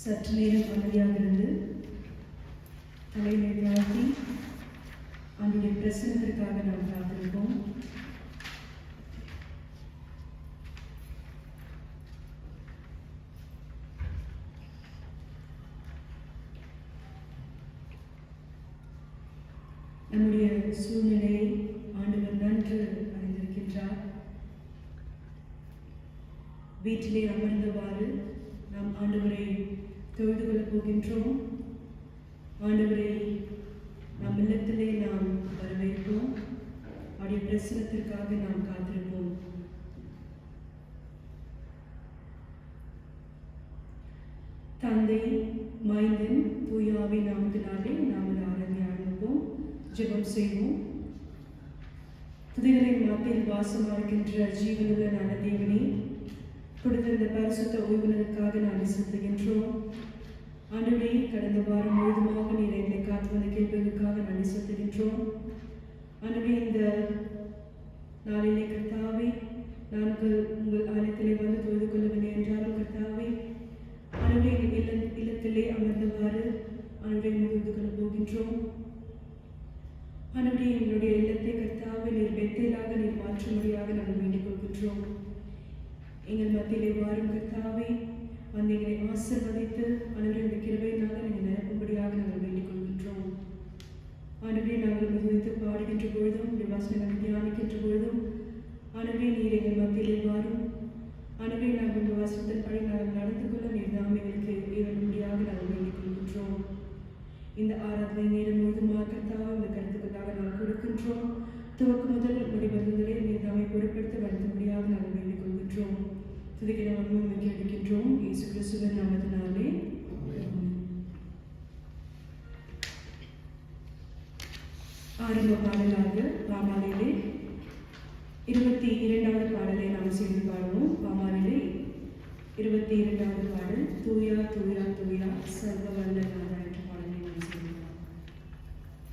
சற்று நேரம் அமைதியாக இருந்து தலையினை தாழ்த்தி அவனுடைய பிரசனத்திற்காக நாம் காத்திருப்போம். நம்முடைய சூழ்நிலையை ஆண்டவர் நன்கு அறிந்திருக்கின்றார். வீட்டிலே அமர்ந்தவாறு நாம் ஆண்டவரை தொழுது கொள்ளப் போகின்றோம். ஆண்டவரை நம் இல்லத்திலே நாம் வரவேற்போம். அவருடைய பிரசனத்திற்காக நாம் காத்திருப்போம். தந்தை, மைந்தன், தூய ஆவி நாமத்தினாலே நாம் ஆராதனை ஆரம்பிப்போம். ஜெபம் செய்வோம். துதிகளின் மத்தியில் வாசமாகின்ற ஜீவனுள்ள நல்ல தேவனே, கொடுத்த இந்த பரிசுத்த ஓய்வுகளுக்காக நாம் செலுத்துகின்றோம். ஆண்டவரே, கடந்த வாரம் முழுதுமாக நீர் எங்களை காத்து வந்த கேள்விகளுக்காக நன்றி செலுத்துகின்றோம். ஆண்டவரே, இந்த நாளிலே கர்த்தாவே, நாங்கள் உங்கள் ஆலயத்திலே வந்து தொழுது கொள்ளவில்லை என்றாலும் கர்த்தாவே, ஆண்டவரே, இல்லத்திலே அமர்ந்தவாறு ஆண்டவரை தொழுது கொள்ள போகின்றோம். ஆண்டவரே, எங்களுடைய இல்லத்தை கர்த்தாவே நீர் பெத்தேலாக நீர் மாற்றும்படியாக நாங்கள் வேண்டிக் கொள்கின்றோம். எங்கள் மத்தியிலே வாரும் கர்த்தாவே, வந்து எங்களை ஆசீர்வதித்து ஆண்டவரே இந்த கிருபையினால நீங்கள் நிரப்பும்படியாக நாங்கள் வேண்டிக் கொள்கின்றோம். ஆண்டவரே, நாங்கள் மிகுதித்து பாடுகின்ற பொழுதும் வசனங்களை தியானிக்கின்ற பொழுதும் ஆண்டவரே நீர் எங்கள் மத்தியிலே வாரும். ஆண்டவரே, நாங்கள் இந்த வசனத்தின்படி நாங்கள் நடந்து கொள்ள நீர் தாம் எங்களுக்கு ஏவலும்படியாக நாங்கள் வேண்டிக் கொள்கின்றோம். இந்த ஆராதனை நேரம் முழுதுமாக கர்த்தாவே இந்த கருத்துக்களுக்காக நாங்கள் கொடுக்கின்றோம். துவக்கு முதல் முடிவதுவரை நீர் தாமை பொறுப்படுத்த வளர்த்தும்படியாக நாங்கள் வேண்டிக் கொள்கின்றோம். துதிக்கிற மன்மை கேட்கின்றோம் இயேசு கிறிஸ்துவின் நாமத்தினாலே. ஆரம்ப பாடலாக பாமாலையிலே 22வது பாடலை நாம் சேர்ந்து பாடுவோம். பாமாலையிலே 22வது பாடல், தூயா தூயா தூயா சர்வ வல்ல நாதா என்ற பாடலை நாம் சேர்ந்து பாடுவோம்.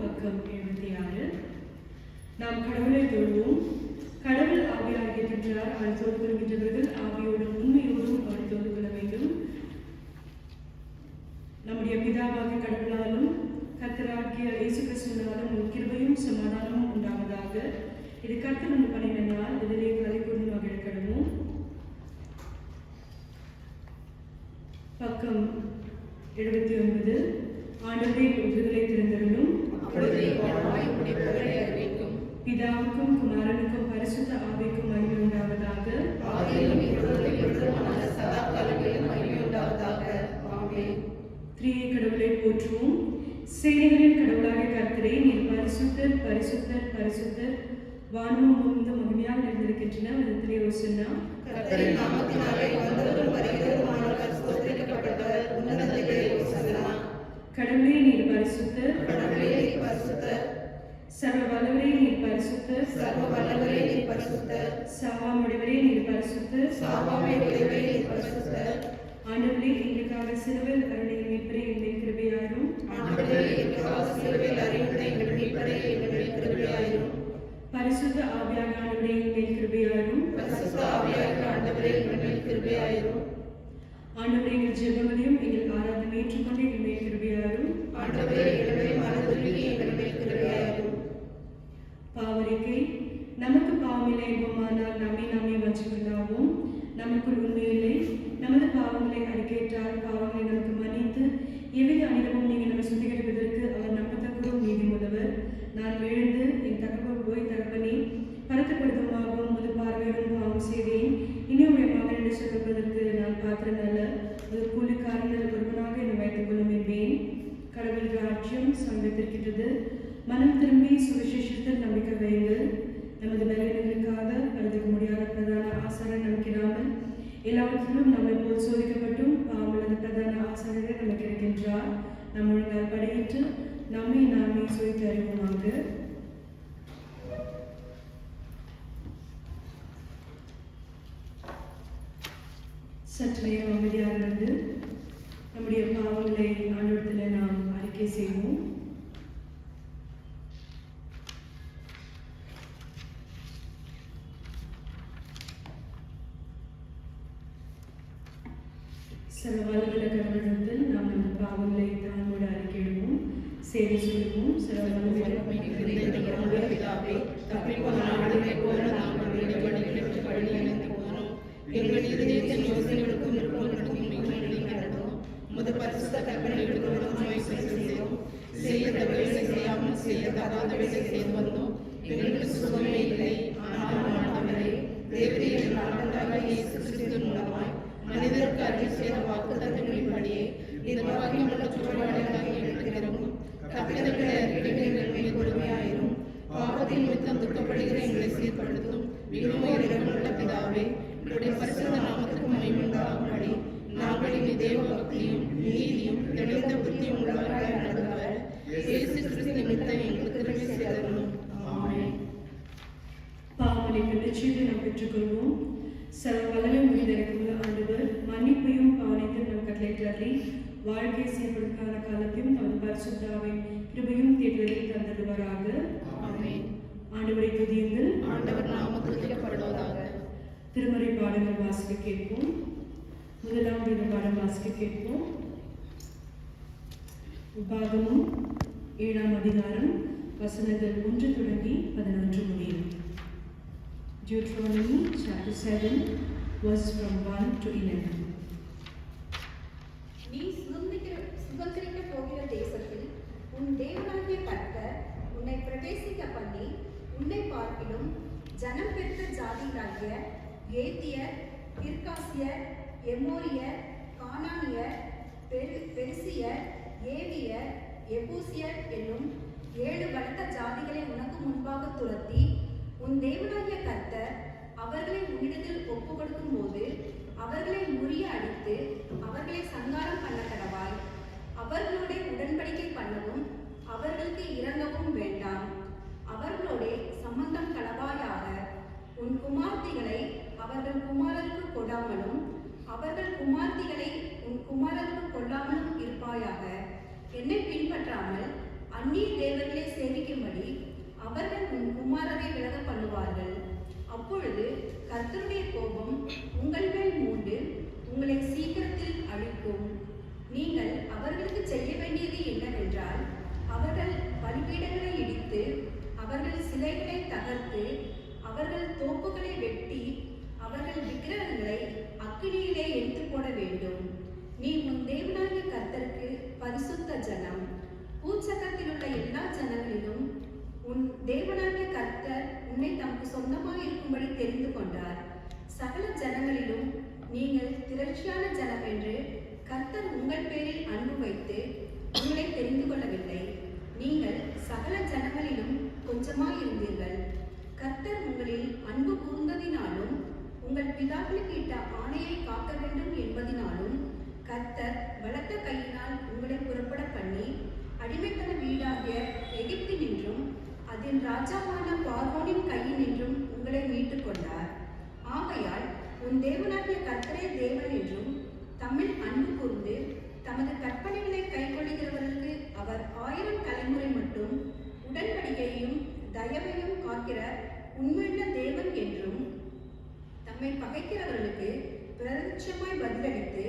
பக்கம் 76. நாம் கடவுளை தொழுவோம். கடவுள் ஆவியாக இருக்கின்றார். அவர் தொழுது கொள்கின்றவர்கள் ஆவியோடும் உண்மையோடும் அவர் தொழுது கொள்ள வேண்டும். நம்முடைய பிதாவாகிய கடவுளாலும் கர்த்தராகிய இயேசு கிறிஸ்துவினாலும் கிருபையும் சமாதானமும் உண்டாவதாக. இது கர்த்தர் வந்து பண்ணின நாள், இதிலே கலை கொண்டு மகிழக்கடவும். பக்கம் 79. ஆண்டவரே விடுதலை திறந்தருளும். பிதாவுக்கும் குமாரனுக்கும் பரிசுத்த ஆவிக்கும் மகிமை உண்டாவதாக. திரியை கடவுளை போற்றுவோம். சேனைகளின் கடவுளாகிய கர்த்தரே, நீர் பரிசுத்தர் பரிசுத்தர் பரிசுத்தர், வானமும் பூமியும் மகிமையாக நிறைந்திருக்கின்றன. விதத்திலே ஓசன்னா. கர்த்தரின் நாமத்தினாலே வந்தவரும் வருகிறவருமானவர் ஸ்தோத்திரிக்கப்பட்டவர். உன்னதத்திலே ஓசன்னா. கடவுளே நீர் பரிசுத்தர். கடவுளே நீர் பரிசுத்தர். சர்வ வல்லவரே நீர் பரிசுத்தர். சர்வ வல்லவரே நீர் பரிசுத்தர். சாவாமுடையவரே நீர் பரிசுத்தர். சாவாமுடையவரே நீர் பரிசுத்தர். ஆண்டவரே, எங்களுக்காக சிலுவையில் அருளிய மீட்பரே, எங்கள் கிருபையாயிரும். ஆண்டவரே, எங்களுக்காக சிலுவையில் அறையுண்ட எங்கள் மீட்பரே, எங்கள் மேல் கிருபையாயிரும். பரிசுத்த ஆவியான ஆண்டவரே, எங்கள் கிருபையாயிரும். பரிசுத்த ஆவியான ஆண்டவரே, எங்கள் மேல் கிருபையாயிரும். ஆண்டவரே, எங்கள் ஜெபங்களையும் எங்கள் ஆராதனை ஏற்றுக்கொண்டு எங்கள் மேல் கிருபையாயிரும். ஆண்டவரே, எங்களை மனதுருகி எங்கள் மேல் கிருபையாயிரும். பாவரிக்கை. நமக்கு பாவமில்லை என்போமானால் நம்மை நாமே வஞ்சிக்கொள்ளாவோம். நமக்குள் உண்மையில்லை. நமது பாவங்களை அறிக்கையிட்டால் பாவங்களை நமக்கு மன்னித்து எவ்வித அனிதமும் நீங்கள் நம்மை சுத்திகரிப்பதற்கு அவர் நம்பத்தக்கரும் நீதிமுள்ளவர். நான் எழுந்து என் தகவல் போய் தகப்பனே, பரத்துப்படுத்தமாகவும் முது பார்வையுடன் பாவம் செய்தேன். இன்னும் என் மகன் என்று சொல்வதற்கு நான் பாத்திரம் அல்ல. ஒரு கூலிக்காரர்கள் ஒருவனாக என்னை வைத்துக் கொள்ளும் என்பேன். கடவுள் ராஜ்யம் சமீபத்திருக்கின்றது. மனம் திரும்பி சுவிசேஷத்தில் நம்பிக்கை வையுங்கள். நமது பலவீனங்களுக்காக படுத்துக்க முடியாத பிரதான ஆசாரர் நமக்கிடாமல் எல்லாவற்றிலும் நம்மை போல் சோதிக்கப்பட்டும் பாவமல்லது பிரதான ஆசாரியர் நமக்கு இருக்கின்றார். நம் ஒழுங்கால் படையிட்டு நம்மை நாமே சோதித்து அறிவோமாக. சற்று நேரம் அமைதியாக இருந்து நம்முடைய பாவங்களை ஆண்டவரிடத்தில் நாம் அறிக்கை செய்வோம். சில வல்லவல்ல கடவுளிடத்தில் நாம் அந்த பாவங்களை தாமோடு அறிக்கையிடுவோம், சேவை சொல்லுவோம். சில வல்லவல்ல மனிதருக்கு அருள் செய்த வாக்குத்தத்தங்களின்படியே நிர்வாகிகளுள்ள சுற்றுவாடுகளாக இருக்கிறோம். தப்பிதங்களை அறிக்கை எங்கள் மேல் கொடுமையாயிரும். பாவத்தின் நிமித்தம் துக்கப்படுகிற எங்களை சீர்படுத்தும். மிகவும் இரக்கமுள்ள பிதாவே, உங்களுடைய பரிசுத்த நாமத்துக்கு மகிமையுண்டாகும்படி நாங்கள் இனி தேவ பக்தியும் நீதியும் தெளிந்த புத்தியும் உள்ளவர்களாய் நடந்து வர இயேசு கிறிஸ்து நிமித்தம் எங்களுக்கு கிருபை செய்தருளும். ஆமென். பாவங்களை நிச்சயத்தை நாம் பெற்றுக்கொள்வோம். சர்வ வல்லமை முடிந்திருக்கிற ஆண்டவர் மன்னிப்பையும் பாவனையும் நம் கட்டளையிட்டாரே, வாழ்க்கை சீர்படுத்தாத காலத்தையும் நமது பரிசுத்தாவை கிருபையும் தேடுவதில் தந்தருவாராக. ஆமென். ஆண்டவரை துதியுங்கள். ஆண்டவர் நாமம் துதிக்கப்படுவதாக. திருமறை பாடங்கள் வாசிக்க கேட்போம். முதலாம் வேத பாடம் வாசிக்க கேட்போம். உபாகமும் 7ஆம் அதிகாரம் வசனங்கள் 1 தொடங்கி 11 முடியும். Deuteronomy chapter 7 verse from 1 to 11. நீ சுதந்திரிக்க போகிற தேசத்தில் உன் தேவனாகிய கர்த்தர் உன்னை பிரவேசிக்க பண்ணி உன்னை பார்க்கிலும் ஜனம் பெற்ற ஜாதிகளாகிய ஏத்தியர், கிர்காசியர், எமோரியர், கானானியர், பெரிசியர், ஏவியர், எபூசியர் என்னும் 7 பலத்த ஜாதிகளை உனக்கு முன்பாக துரத்தி உன் தேவனாகிய கர்த்தர் அவர்களை உன்னிடத்தில் ஒப்பு கொடுக்கும் போது அவர்களை முறிய அடித்து அவர்களை சங்காரம் பண்ண கடவாய். அவர்களோட உடன்படிக்கை பண்ணவும் அவர்களுக்கு இரங்கவும் வேண்டாம். அவர்களோட சம்பந்தம் கடவாயாக. உன் குமார்த்திகளை அவர்கள் குமாரருக்கு கொடாமலும் அவர்கள் குமார்த்திகளை உன் குமாரருக்கு கொள்ளாமலும் இருப்பாயாக. என்னை பின்பற்றாமல் அந்நிய தேவர்களை சிலைகளை தகர்த்து அவர்கள் தோப்புகளை வெட்டி அவர்கள் விக்கிரகங்களை அக்கினியிலே எரித்து போட வேண்டும். நீ உன் தேவனாகிய கர்த்தருக்கு பரிசுத்த ஜனம். பூச்சக்கத்தில் உள்ள எல்லா ஜனங்களிலும் உன் தேவனாகிய கர்த்தர் உன்னை தமக்கு சொந்தமாக இருக்கும்படி தெரிந்து கொண்டார். சகல ஜனங்களிலும் நீங்கள் திரட்சியான ஜனம் என்று கர்த்தர் உங்கள் பேரில் அன்பு வைத்து உங்களை தெரிந்து கொள்ளவில்லை. நீங்கள் சகல ஜனங்களிலும் கொஞ்சமாயிருந்தீர்கள். கர்த்தர் உங்களில் அன்பு கூர்ந்ததினாலும் உங்கள் பிதாக்களுக்கு இட்ட ஆணையை காக்க வேண்டும் என்பதினாலும் கர்த்தர் பலத்த கையினால் உங்களை புறப்பட பண்ணி அடிமைத்தன வீடாகிய எகிப்தினின்றும் அதன் ராஜாவான பார்வோனின் கையினின்றும் உங்களை மீட்டுக் கொண்டார். ஆகையால் உன் தேவனாகிய கர்த்தரே தேவன் என்றும் தம்மில் அன்பு கூர்ந்து தமது கற்பனைகளை கைக்கொள்கிறவர்களுக்கு அவர் 1000 தலைமுறை மட்டும் உடன்படிக்கையையும் தயவையும் காக்கிற உண்மையுள்ள தேவன் என்றும் தம்மை பகைக்கிறவர்களுக்கு பிரத்யட்சமாய் பதிலளித்து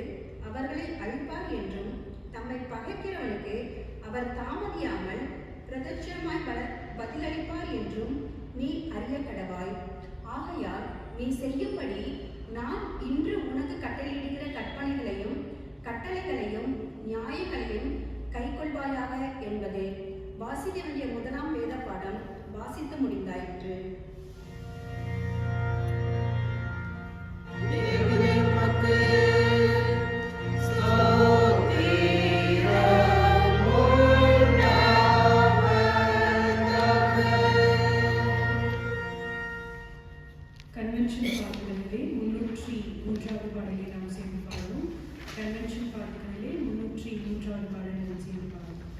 அவர்களை அழிப்பார் என்றும் தம்மை பகைக்கிறவனுக்கு அவர் தாமதியாமல் பிரத்யட்சமாய் பதிலளிப்பார் என்றும் நீ அறிய கடவாய். ஆகையால் நீ செய்யும்படி நான் இன்று உனக்கு கட்டளையிடுகிற கற்பனைகளையும் கட்டளைகளையும் நியாயங்களையும் கைக்கொள்வாயாக என்பதே. வாசிக்க வேண்டிய முதலாம் வேத பாடம் வாசித்து முடிந்தாயிற்று. கன்வென்ஷன் பாடல்களிலே 303வது பாடலை நாம் சேர்ந்து பாடுவோம். கன்வென்ஷன் பாடல்களிலே 303வது பாடலை நாம் சேர்ந்து பாடுவோம்.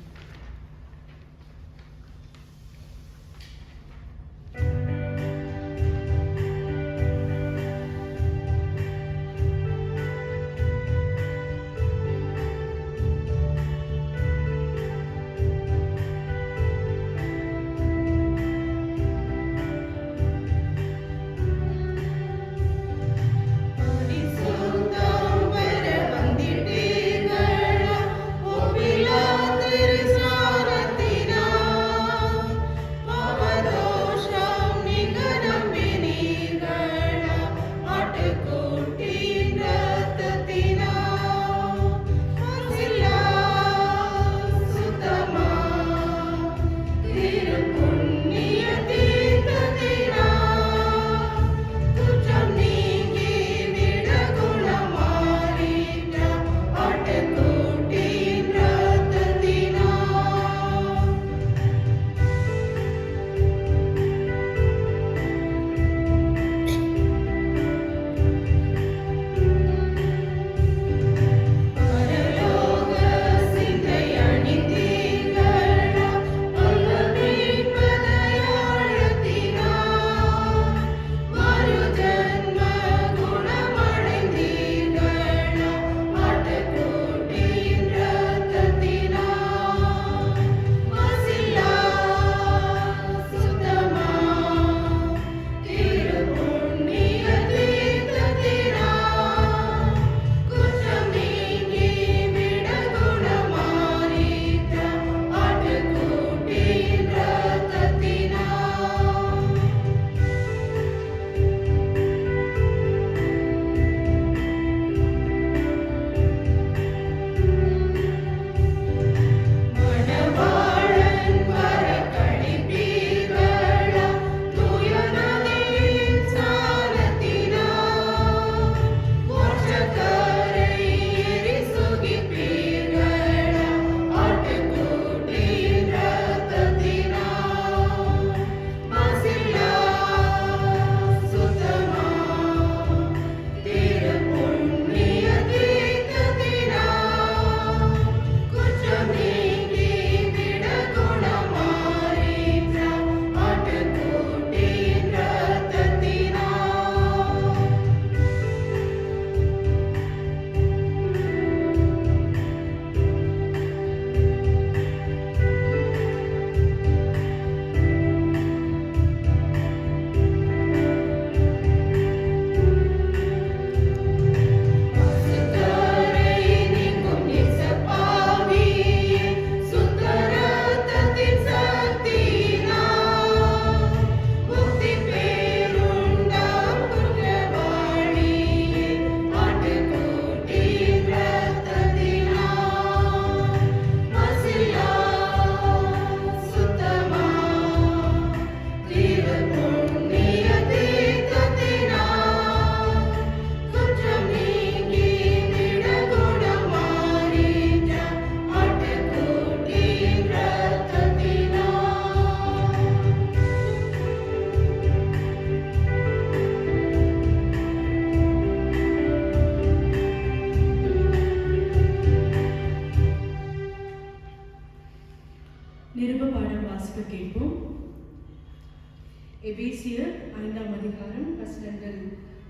எபேசியர் 5ஆம் அதிகாரம் வசனங்கள்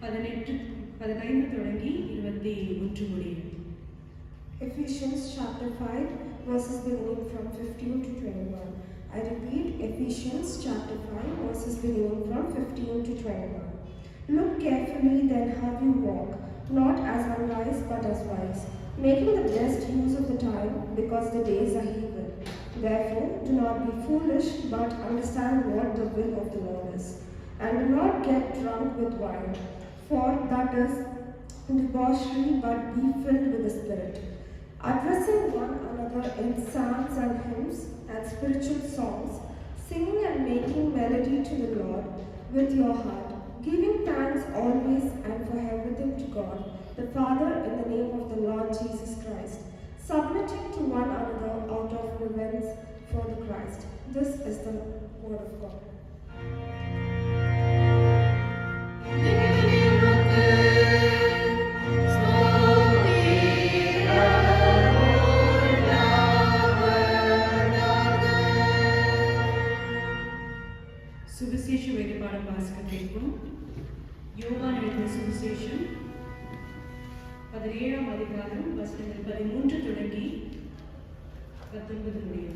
15 தொடங்கி 21 முடிய. Ephesians chapter 5 verses beginning from 15 to 21. I repeat, Ephesians chapter 5 verses beginning from 15 to 21. Look carefully then how you walk, not as unwise but as wise, making the best use of the time, because the days are evil. Therefore, do not be foolish, but understand what the will of the Lord is. And do not get drunk with wine, for that is debauchery, but be filled with the Spirit, addressing one another in psalms and hymns and spiritual songs, singing and making melody to the Lord with your heart, giving thanks always and for everything to God, the Father, in the name of the Lord Jesus Christ, submitting to one another out of reverence for the Christ. This is the word of God. சுவிசேஷ வேறுபாடு வாசிக்க கேட்போம். யோவான் எழுதிய சுவிசேஷம் 17ஆம் அதிகாரம் வசனங்கள் 13 தொடங்கி 19 முடிய.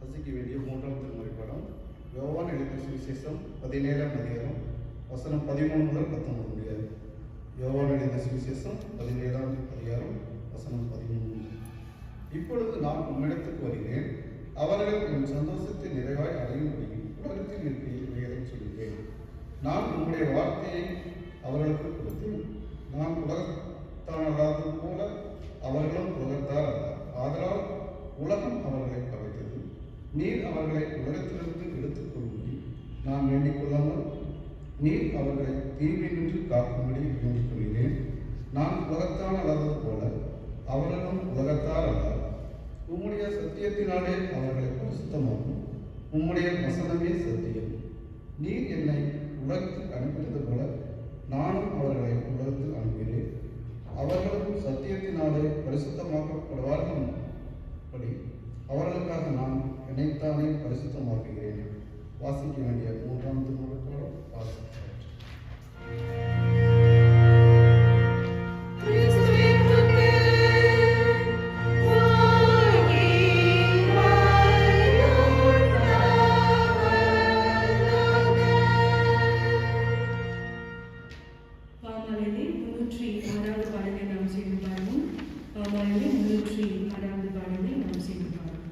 வசிக்க வேண்டிய 3ஆம் திருமுறை பாடம் யோவான் எழுதிய சுவிசேஷம் 17ஆம் அதிகாரம் வசனம் 13 முதல் 19 முடிய. யோவான் எழுதிய சுவிசேஷம் 17ஆம் அதிகாரம் வசனம் 13. இப்பொழுது நான் உம்மிடத்துக்கு வருகிறேன், அவர்கள் என் சந்தோஷத்தை நிறைவாய் அடையும்படி உலகத்தில் இருக்கையில் இவைகளை சொல்கிறேன். நான் உம்முடைய வார்த்தையை அவர்களுக்கு கொடுத்தேன். நான் உலகத்தானது போல அவர்களும் உலகத்தார் அல்ல. ஆதலால் உலகம் அவர்களை பகைத்தது. நீர் அவர்களை உலகத்திலிருந்து எடுத்துக் கொள்ளும்படி நான் வேண்டிக் கொள்ளாமல், நீர் அவர்களை தீமையின்றி காக்கும்படி வேண்டிக் கொள்கிறேன். நான் உலகத்தான் அல்லாதது போல அவர்களும் உலகத்தார் அல்ல. உம்முடைய சத்தியத்தினாலே அவர்களை பரிசுத்தமாகும். உம்முடைய வசனமே சத்தியம். நீர் என்னை உலகத்தில் அனுப்பினது போல நானும் அவர்களை உலகத்தில் அனுப்பினேன். அவர்களும் சத்தியத்தினாலே பரிசுத்தமாக்கப்படுவார்கள். அவர்களுக்காக நான் என்னைத்தானே பரிசுத்தமாக்குகிறேன். வாசிக்க வேண்டிய 3ஆம் திருமுறை வாசிக்கிறேன். பாமாலையிலே 306வது பாடலை நாம் செய்து பாருவோம். பாமாலையிலே 306வது பாடலை நாம் செய்து பாருவோம்.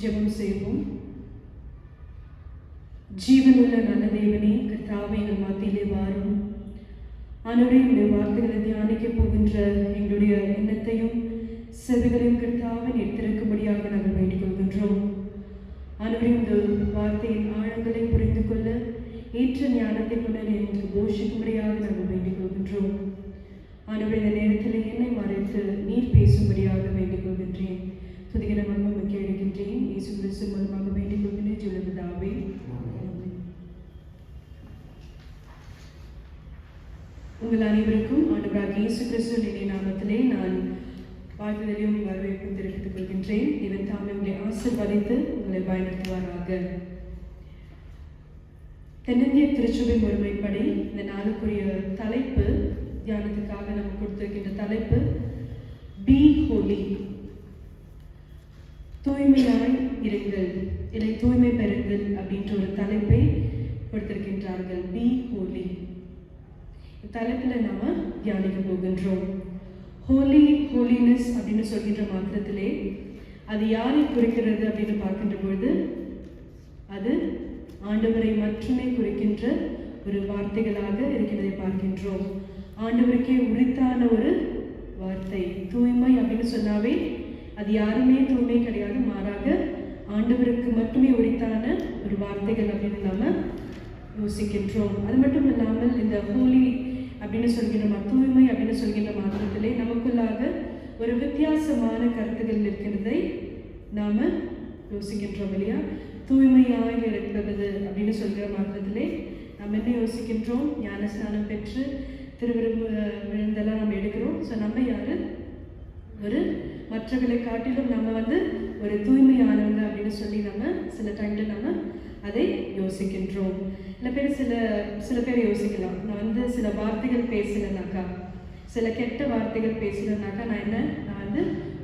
ஜெபம் செய்வோம். ஜீவனுள்ள நல்ல தேவனே, கர்த்தாவே, எங்கள் மத்தியிலே வாரும். ஆண்டவரே, உடைய வார்த்தைகளை தியானிக்க போகின்ற எங்களுடைய எண்ணத்தையும் செவிகளையும் கர்த்தாவே நீர் திறக்கும்படியாக நாங்கள் வேண்டிக் கொள்கின்றோம். ஆண்டவரே, இந்த வார்த்தையின் ஆழங்களை புரிந்து கொள்ள ஏற்ற ஞானத்தை கொண்டு எங்களுக்கு போஷிக்கும்படியாக நாங்கள் வேண்டிக் கொள்கின்றோம். ஆண்டவரே, இந்த நேரத்தில் என்னை மறைத்து நீர் பேசும்படியாக வேண்டிக் கொள்கின்றேன். துதிக்கிற மகிமைக்கு எடுக்கின்றேன். இயேசு கிறிஸ்து மூலமாக வேண்டிக் கொள்கின்றேன். ஜெபதாவே. உங்கள் அனைவருக்கும் ஆண்டவராகிய இயேசு கிறிஸ்துவின் நாமத்திலே நான் வாழ்த்துதலையும் வரவேற்பும் தெரிவித்துக் கொள்கின்றேன். இவன் தாமே உங்களை ஆசீர்வதித்து உங்களை பயன்படுத்துவாராக. தென்னிந்திய திருச்சபை முறைமைப்படி இந்த நாளுக்குரிய தலைப்பு, தியானத்துக்காக நம்ம கொடுத்திருக்கின்ற தலைப்பு பி ஹோலி, தூய்மையாய் இருங்கள், இல்லை தூய்மை பெறுங்கள் அப்படின்ற ஒரு தலைப்பை கொடுத்திருக்கின்றார்கள். பி ஹோலி தலைப்பில் நாம தியானிக்க போகின்றோம். ஹோலி, ஹோலினஸ் அப்படின்னு சொல்கின்ற மாத்திரத்திலே அது யாரை குறிக்கிறது அப்படின்னு பார்க்கின்ற பொழுது அது ஆண்டவரை மட்டுமே குறிக்கின்ற ஒரு வார்த்தைகளாக இருக்கிறதை பார்க்கின்றோம். ஆண்டவருக்கே உரித்தான ஒரு வார்த்தை. தூய்மை அப்படின்னு சொன்னாவே அது யாருமே தூய்மை கிடையாது, மாறாக ஆண்டவருக்கு மட்டுமே உரித்தான ஒரு வார்த்தைகள் அப்படின்னு நாம யோசிக்கின்றோம். அது மட்டும் இல்லாமல் இந்த ஹோலி அப்படின்னு சொல்கின்ற தூய்மை அப்படின்னு சொல்கின்ற மாத்திரத்திலே நமக்குள்ளாக ஒரு வித்தியாசமான கருத்துக்கள் இருக்கிறதை நாம யோசிக்கின்றோம் இல்லையா? தூய்மையாக இருக்கிறது அப்படின்னு சொல்கிற மாத்திரத்திலே நம்ம என்ன யோசிக்கின்றோம்? ஞானஸ்நானம் பெற்று திருவிருந்தெல்லாம் நம்ம எடுக்கிறோம். ஸோ நம்ம யாரு? ஒரு மற்றவர்களை காட்டிலும் நம்ம ஒரு தூய்மையானவங்க அப்படின்னு சொல்லி நம்ம சில டைம்ல நம்ம அதை யோசிக்கின்றோம். சில பேர் யோசிக்கலாம், நான் சில வார்த்தைகள் பேசலைனாக்கா, சில கெட்ட வார்த்தைகள் பேசலைனாக்கா நான்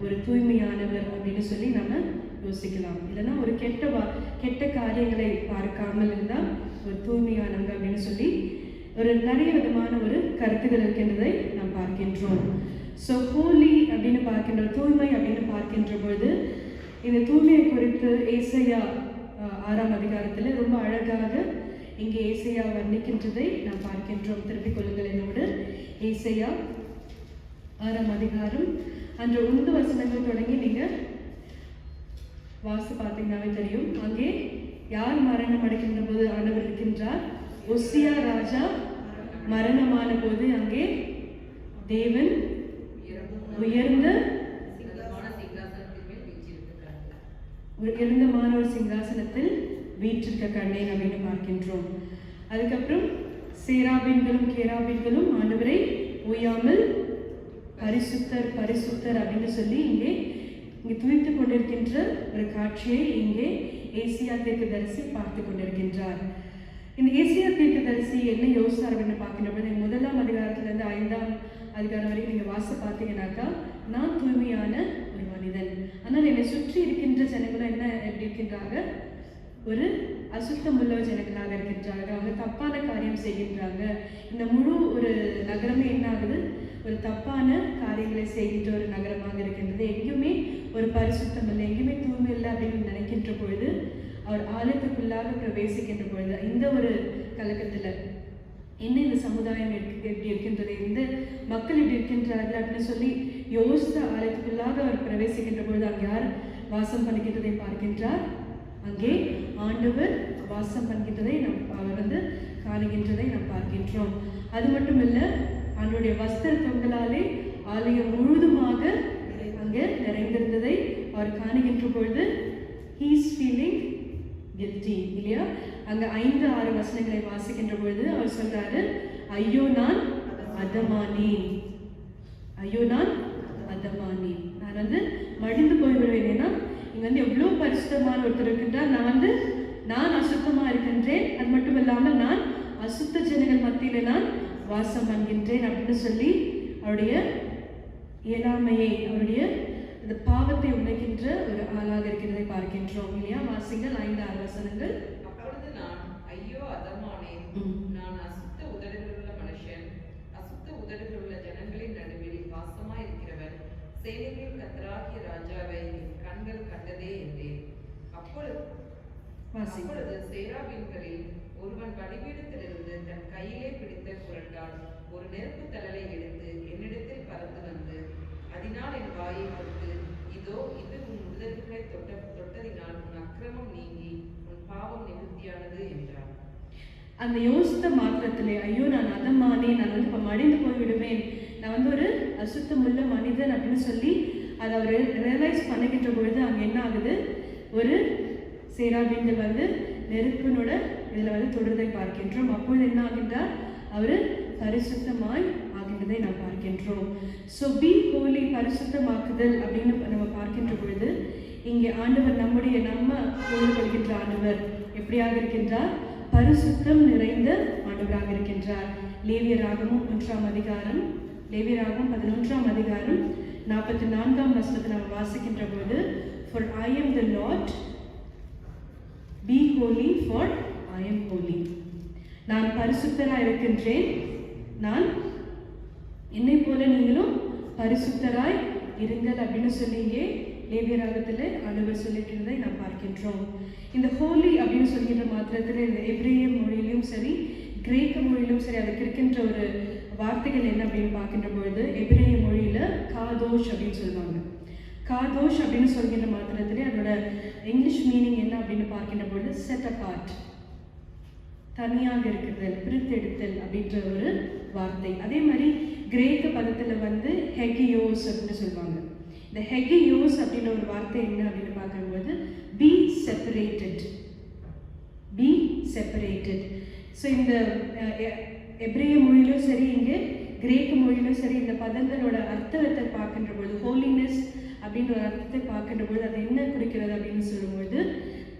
ஒரு தூய்மையானவர் அப்படின்னு சொல்லி நம்ம யோசிக்கலாம். இல்லைன்னா ஒரு கெட்ட காரியங்களை பார்க்காமல் இருந்தால் ஒரு தூய்மையானவங்க அப்படின்னு சொல்லி ஒரு நிறைய விதமான ஒரு கருத்துக்கள் இருக்கின்றதை நாம் பார்க்கின்றோம். ஸோ ஹோலி அப்படின்னு பார்க்கின்ற, தூய்மை அப்படின்னு பார்க்கின்ற பொழுது இந்த தூய்மையை குறித்து ஏசாயா 6ஆம் அதிகாரத்தில் ரொம்ப அழகாக இங்கே ஏசாயா வர்ணிக்கின்றதை நாம் பார்க்கின்றோம். திருப்பிக் கொள்ளுங்கள் என்னோடு. ஏசாயா 6ஆம் அதிகாரம் அன்று 1 வசனங்கள் தொடங்கி நீங்க வாசி பார்த்தீங்கன்னாவே தெரியும். அங்கே யார் மரணம் அடைக்கின்ற போது ஆண்டவர் இருக்கின்றார்? ஒசியா ராஜா மரணமான போது அங்கே தேவன் உயர்ந்த ஒரு சிங்காசனத்தில் வீற்றிருக்க கண்டேன் அப்படின்னு பார்க்கின்றோம். அதுக்கப்புறம் சேராபீன்களும் கேராபீன்களும் ஆண்டவரை ஓயாமல் பரிசுத்தர் பரிசுத்தர் அப்படின்னு சொல்லி இங்கே துதித்துக் கொண்டிருக்கின்ற ஒரு காட்சியை இங்கே ஏசியா தீர்க்கதரிசி பார்த்து கொண்டிருக்கின்றார். இந்த ஏசியா தீர்க்கதரிசி என்ன யோசித்தார் அப்படின்னு பார்க்கின்ற போது 1ஆம் அதிகாரத்திலிருந்து 5ஆம் அதிகாரம் வரைக்கும் நீங்க வாசி பார்த்தீங்கன்னாக்கா, நான் தூய்மையான ஒரு மனிதன், ஆனால் என்னை சுற்றி இருக்கின்ற ஜனங்களும் எப்படி இருக்கின்றாங்க? ஒரு அசுத்தம் உள்ள ஜனங்களாக இருக்கின்றாங்க. அவங்க தப்பான காரியம் செய்கின்றாங்க. இந்த முழு ஒரு நகரமே என்ன ஆகுது? ஒரு தப்பான காரியங்களை செய்கின்ற ஒரு நகரமாக இருக்கின்றது. எங்கேயுமே ஒரு பரிசுத்தம் இல்லை, எங்கேயுமே தூய்மை இல்லை அப்படின்னு நினைக்கின்ற பொழுது, அவர் ஆலயத்துக்குள்ளாக பிரவேசிக்கின்ற பொழுது இந்த ஒரு கலக்கத்தில் என்ன இந்த சமுதாயம் எப்படி இருக்கின்றது, இந்த மக்கள் எப்படி இருக்கின்றார்கள் அப்படின்னு சொல்லி யோசித்த ஆலயத்துக்குள்ளாக அவர் பிரவேசிக்கின்ற பொழுது அங்கே யார் வாசம் பண்ணுகின்றதை பார்க்கின்றார்? அங்கே ஆண்டவர் வாசம் பண்ணுகின்றதை அவர் காணுகின்றதை நாம் பார்க்கின்றோம். அது மட்டும் இல்லை, அவனுடைய வஸ்திர தொங்கலாலே ஆலயம் முழுதுமாக அங்கே நிறைந்திருந்ததை அவர் காணுகின்ற பொழுது he is feeling guilty இல்லையா? அங்க 5-6 வசனங்களை வாசிக்கின்ற பொழுது அவர் சொல்றாரு, ஐயோ நான் அதமானேன், ஐயோ நான் அதமானேன், நான் மடிந்து போய்விடுவேன். ஏன்னா இங்க எவ்வளவு பரிசுத்தமான ஒருத்தர் இருக்கின்றார், நான் அசுத்தமா இருக்கின்றேன், அது மட்டும் இல்லாமல் நான் அசுத்த ஜனங்கள் மத்தியில நான் வாசம் பண்ணுகின்றேன் அப்படின்னு சொல்லி அவருடைய இயலாமையை, அவருடைய இந்த பாவத்தை உணர்கின்ற ஒரு ஆளாக இருக்கிறதை பார்க்கின்றோம் இல்லையா? வாசிங்கள் 5-6 வசனங்கள். அப்பொழுது நான் ஐயோ அதமானேன், நான் அசுத்த உதடுகளுள்ள மனுஷன், அசுத்த உதடுகளுள்ள ஜனங்களின் நடுவில் வாசமாய் இருக்கிறவர், சேனைகளின் கர்த்தராகிய ராஜாவை என் கண்கள் கண்டதே என்றேன். வாசி. அப்பொழுது சேராபீன்களில் ஒருவன் பலிபீடத்திலிருந்து தன் கையிலே பிடித்த குரட்டால் ஒரு நெருப்பு தழலை எடுத்து என்னிடத்தில் பறந்து வந்து அதனால் என் வாயை தொட்டு, இதோ இது உன் உதடுகளை தொட்டதினால் உன் அக்கிரமம் நீங்கி உன் பாவம் நிவர்த்தியானது என்றார். அந்த யோசித்த மாத்திரத்திலே, ஐயோ நான் அதமானே, நான் இப்போ மடிந்து போய்விடுவேன், நான் ஒரு அசுத்தமுள்ள மனிதன் அப்படின்னு சொல்லி அதை அவர் ரியலைஸ் பண்ணிக்கின்ற பொழுது அங்கே என்ன ஆகுது, ஒரு சேராபீன்கள் நெருப்பினோட இதில் தொடுறதை பார்க்கின்றோம். அப்பொழுது என்ன ஆகின்றார், அவர் பரிசுத்தமாய் ஆகின்றதை நாம் பார்க்கின்றோம். ஸோ பி ஹோலி, பரிசுத்தமாக்குதல் அப்படின்னு நம்ம பார்க்கின்ற பொழுது இங்கே ஆண்டவர் நம்ம பொழுது கொள்கின்ற ஆண்டவர் எப்படியாக இருக்கின்றார், பரிசுத்தம் நிறைந்த ஆண்டவராக இருக்கின்றார். லேவியராகமும் 1ஆம் அதிகாரம், லேவியராகமும் 11ஆம் அதிகாரம் 44ஆம் வசனத்தை நம்ம வாசிக்கின்ற போது, for I am the Lord, be holy for I am holy. நான் பரிசுத்தராய் இருக்கின்றேன், நான் என்னை போல நீங்களும் பரிசுத்தராய் இருங்கள் அப்படின்னு சொல்லிங்க லேவியராகத்தில் ஆண்டவர் சொல்லிட்டு நாம் பார்க்கின்றோம். இந்த ஹோலி அப்படின்னு சொல்கின்ற மாத்திரத்தில் இந்த எபிரேய மொழியிலும் சரி கிரேக்க மொழியிலும் சரி அதுக்கு இருக்கின்ற ஒரு வார்த்தைகள் என்ன அப்படின்னு பார்க்கின்ற பொழுது, எபிரேய மொழியில் காதோஷ் அப்படின்னு சொல்லுவாங்க. காதோஷ் அப்படின்னு சொல்கின்ற மாத்திரத்திலே அதோட இங்கிலீஷ் மீனிங் என்ன அப்படின்னு பார்க்கின்ற பொழுது செட் அபார்ட், தனியாக இருக்கிறது, பிரித்தெடுத்தல் அப்படின்ற ஒரு வார்த்தை. அதே மாதிரி கிரேக்க பதத்தில் ஹெகியோஸ் அப்படின்னு சொல்லுவாங்க. இந்த ஹெகியோஸ் அப்படின்ற ஒரு வார்த்தை என்ன அப்படின்னு பார்க்கும்போது B separated, B separated. So இந்த எபிரேய மொழியிலும் சரி இங்கே கிரேக்க மொழியிலும் சரி இந்த பதங்களோட அர்த்தத்தை பார்க்கின்ற பொழுது, ஹோலினஸ் அப்படின்ற ஒரு அர்த்தத்தை பார்க்கின்ற பொழுது அது என்ன குறிக்கிறது அப்படின்னு சொல்லும்போது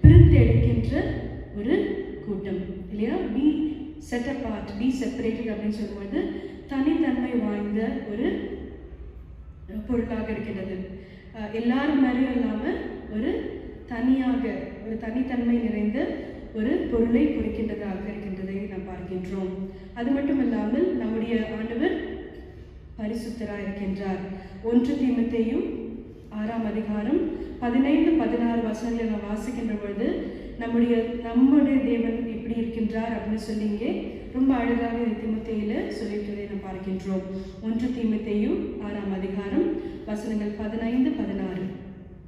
பிரித்தெடுக்கின்ற ஒரு கூட்டம் இல்லையா. Be set apart, be separated அப்படின்னு சொல்லும்போது தனித்தன்மை வாய்ந்த ஒரு பொருளாக இருக்கின்றது. எல்லாரும் மாதிரியும் இல்லாமல் ஒரு தனியாக, ஒரு தனித்தன்மை நிறைந்த ஒரு பொருளை குறிக்கின்றதாக இருக்கின்றதை நாம் பார்க்கின்றோம். அது மட்டும் இல்லாமல் நம்முடைய ஆண்டவர் பரிசுத்தராக இருக்கின்றார். 1 தீமோத்தேயு 6ஆம் அதிகாரம் 15-16 வசனங்களை நாம் வாசிக்கின்ற பொழுது நம்முடைய தேவன் எப்படி இருக்கின்றார் அப்படின்னு சொல்லிங்க ரொம்ப அழகாக தீமோத்தேயுல சொல்லியிருக்கிறதை நாம் பார்க்கின்றோம். 1 தீமோத்தேயு 6ஆம் அதிகாரம் வசனங்கள் 15-16.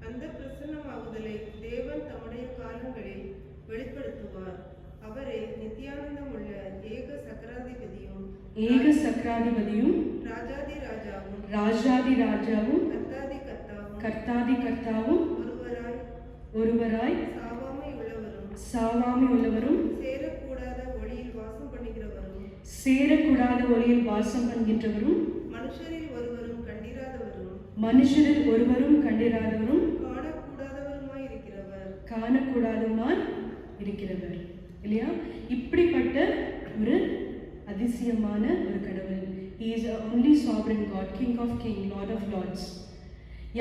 அந்த பிரசன்னமாகுதலை தேவன் தம்முடைய காலங்களில் வெளிப்படுத்துவார். அவரே நித்தியானந்தம் உள்ள ஏக சக்கராதிபதியும் ராஜாதி ராஜாவும் கர்த்தாதி கர்த்தாவும் ஒருவராய் சாவாமை உள்ளவரும் சேரக்கூடாத ஒளியில் வாசம் பண்ணுகின்றவரும் மனுஷரில் ஒருவரும் கண்டிராதவரும் காணக்கூடாதவருமாய் இருக்கிறவர் இல்லையா. இப்படிப்பட்ட ஒரு அதிசயமான ஒரு கடவுள். He is a only sovereign God, King of Kings, Lord of Lords.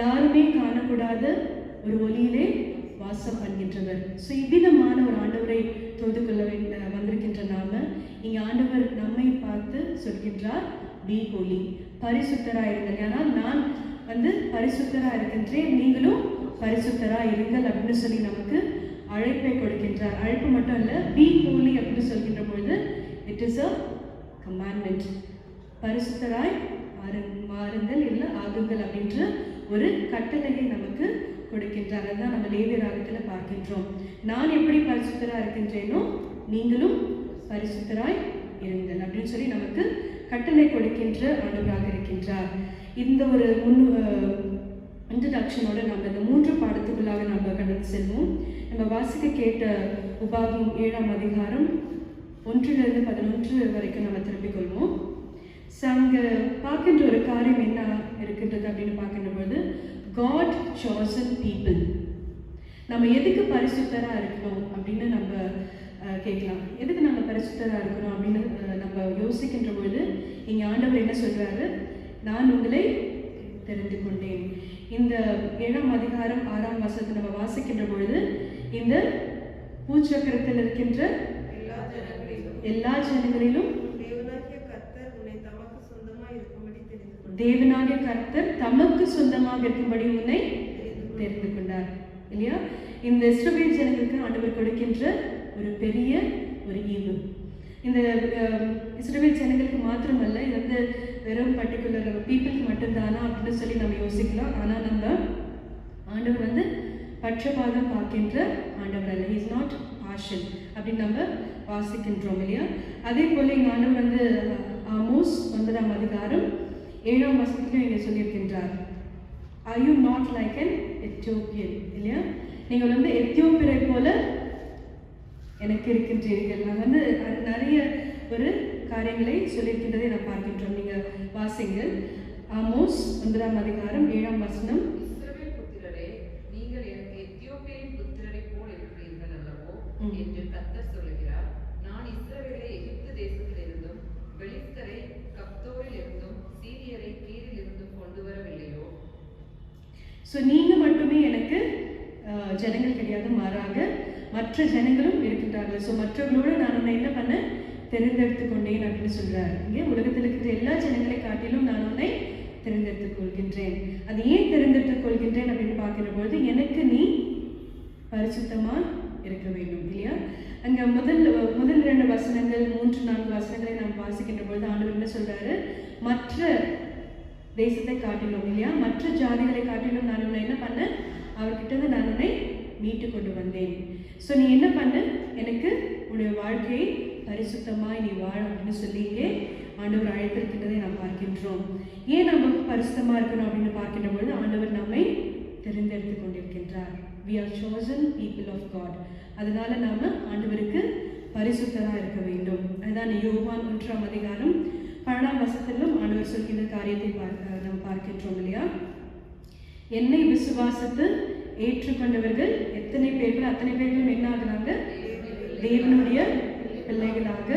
யாருமே காணக்கூடாத ஒரு ஒளியிலே வாசம் பண்ணுகின்றவர். ஸோ இவ்விதமான ஒரு ஆண்டவரை தொழுது கொள்ள வந்திருக்கின்ற நாம இங்கே ஆண்டவர் நம்மை பார்த்து சொல்கின்றார், பி ஹோலி, பரிசுத்தராக இருங்கள். ஆனால் நான் பரிசுத்தராக இருக்கின்றேன், நீங்களும் பரிசுத்தராக இருங்கள் அப்படின்னு சொல்லி நமக்கு அழைப்பை கொடுக்கின்றார். அழைப்பு மட்டும் இல்லை, பி ஹோலி அப்படின்னு சொல்கின்ற பொழுது இட் இஸ் அ கமாண்ட்மெண்ட். பரிசுத்தராய் மாறுங்கள் இல்லை ஆகுங்கள் அப்படின்ற ஒரு கட்டளையை நமக்கு கொடுக்கின்றார். அதுதான் நம்ம லேவியராகத்தில் பார்க்கின்றோம். நான் எப்படி பரிசுத்தராக இருக்கின்றேனோ நீங்களும் பரிசுத்தராய் இருங்கள் அப்படின்னு சொல்லி நமக்கு கட்டளை கொடுக்கின்ற ஆண்டவராக இருக்கின்றார். இந்த ஒரு இன்ட்ரடக்ஷனோட நம்ம இந்த 3 பாடத்துக்குள்ளாக நம்ம கடந்து செல்வோம். நம்ம வாசிக்க கேட்ட உபாகம் 7ஆம் அதிகாரம் 1-11 வரைக்கும் நம்ம திருப்பிக் கொள்வோம். ஸோ அங்கே பார்க்கின்ற ஒரு காரியம் என்ன இருக்கின்றது அப்படின்னு பார்க்கின்ற பொழுது, காட் சாசன் பீப்புள். நம்ம எதுக்கு பரிசுத்தராக இருக்கணும் அப்படின்னு நம்ம கேட்கலாம். எதுக்கு நம்ம பரிசுத்தராக இருக்கணும் அப்படின்னு நம்ம யோசிக்கின்ற பொழுது இங்கே ஆண்டவர் என்ன சொல்கிறாரு, நான் உங்களை தெரிந்து கொண்டேன். இந்த 7ஆம் அதிகாரம் 6ஆம் வசனத்தை நம்ம வாசிக்கின்ற பொழுது இந்த பூச்சக்கரத்தில் இருக்கின்ற எல்லா ஜனங்களிலும் தேவனாகிய கர்த்தர் தமக்கு சொந்தமாக இருக்கும்படி உன்னை தெரிந்து கொண்டார். இல்லையா? இந்த இஸ்ரவேல் ஜனங்களுக்கு ஆண்டவர் கொடுக்கின்ற ஒரு பெரிய ஒரு ஈவு. இந்த இஸ்ரவேல் ஜனங்களுக்கு மாத்திரமல்ல, இது வந்து வெறும் பர்டிகுலர் பீப்புளுக்கு மட்டும்தானா அப்படின்னு சொல்லி நம்ம யோசிக்கலாம். ஆனால் நம்ம ஆண்டவர் வந்து பட்சபாதம் பார்க்கின்ற ஆண்டவர் அல்ல. இஸ் நாட் பார்ஷியல் அப்படின்னு நம்ம வாசிக்கின்றோம் இல்லையா? அதே போல் எங்கள் ஆண்டவர் வந்து ஆமோஸ் 9ஆம் அதிகாரம் 7ஆம் வசனத்திலும் இங்கே சொல்லியிருக்கின்றார், are you not like an Ethiopian? இல்லையா? நீங்கள் வந்து எத்தியோப்பியரை போல எனக்கு இருக்கின்றீர்கள். நான் வந்து நிறைய ஒரு காரியங்களை சொல்லியிருக்கின்றதை நான் பார்க்கின்றோம். நீங்கள் வாசிங்கள். ஆமோஸ் 9ஆம் அதிகாரம் 7ஆம் வசனம். இஸ்ரவேல் புத்திரரே, நீங்கள் எனக்கு எத்தியோப்பியரின் புத்திரரை போல் இருக்கிறீர்கள் அல்லவோ என்று கர்த்தர் சொல்லுகிறார். நான் இஸ்ரவேலை எகிப்து தேசத்திலிருந்தும் பெலிஸ்தரை கப்தோரில் இருந்தும் சீரியரை கீரில் இருந்தும் கொண்டு வரவில்லையோ? ஸோ நீங்கள் மட்டுமே எனக்கு ஜனங்கள் கிடையாது, மாறாக மற்ற ஜனங்களும் இருக்கின்றார்கள். ஸோ மற்றவர்களோடு நான் உன்னை என்ன பண்ண தெரிந்தெடுத்து கொண்டேன் அப்படின்னு சொல்கிறார். இங்கே உலகத்தில் இருக்கிற எல்லா ஜனங்களை காட்டிலும் நான் உன்னை தெரிந்தெடுத்துக் கொள்கின்றேன். அது ஏன் தெரிந்தெடுத்துக் கொள்கின்றேன் அப்படின்னு பார்க்கிற பொழுது, எனக்கு நீ பரிசுத்தமாக இருக்க வேண்டும் இல்லையா? அங்கே முதல் 2 வசனங்கள் 3-4 வசனங்களை நாம் வாசிக்கின்ற பொழுது ஆண்டவர் என்ன சொல்கிறாரு, மற்ற தேசத்தை காட்டிலும் இல்லையா, மற்ற ஜாதிகளை காட்டிலும் நான் உன்னை என்ன பண்ண, அவர்கிட்ட நான் உன்னை மீட்டு கொண்டு வந்தேன். ஸோ நீ என்ன பண்ண, எனக்கு உன்னுடைய வாழ்க்கையை பரிசுத்தமாய் நீ வாழ அப்படின்னு சொல்லிங்கே ஆண்டவர் அழைத்திருக்கின்றதை நாம் பார்க்கின்றோம். ஏன் நம்ம பரிசுத்தமாக இருக்கணும் அப்படின்னு பார்க்கின்ற பொழுது ஆண்டவர் நம்மை தெரிந்தெடுத்து கொண்டிருக்கின்றார். we are chosen people of God. அதனால நாம ஆண்டவருக்கு பரிசுத்தராக இருக்க வேண்டும். அதுதான் யோவான் 1ஆம் அதிகாரம் 12ஆம் வசனத்திலும் ஆண்டவர் சொல்கின்ற காரியத்தை நாம் பார்க்கின்றோம் இல்லையா? என்னை விசுவாசித்து ஏற்றுக்கொண்டவர்கள் எத்தனை பேர்கள், அத்தனை பேர்களும் என்ன ஆகுறாங்க, தேவனுடைய பிள்ளைகளாக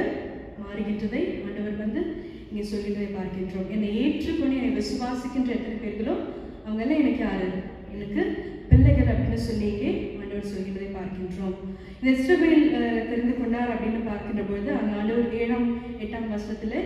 மாறுகின்றதை ஆண்டவர் வந்து இங்கே சொல்கின்றதை பார்க்கின்றோம். என்னை ஏற்றுக்கொண்டு என்னை விசுவாசிக்கின்ற எத்தனை பேர்களோ அவங்கெல்லாம் எனக்கு யாரு, எனக்கு பிள்ளைகள் அப்படின்னு சொல்லியே ஆண்டவர் சொல்கின்றதை பார்க்கின்றோம். இந்த இஸ்ரவேல் தெரிந்து கொண்டார் அப்படின்னு பார்க்கின்ற பொழுது அந்த ஆண்டவர் 7ஆம் 8ஆம் வசனத்தில்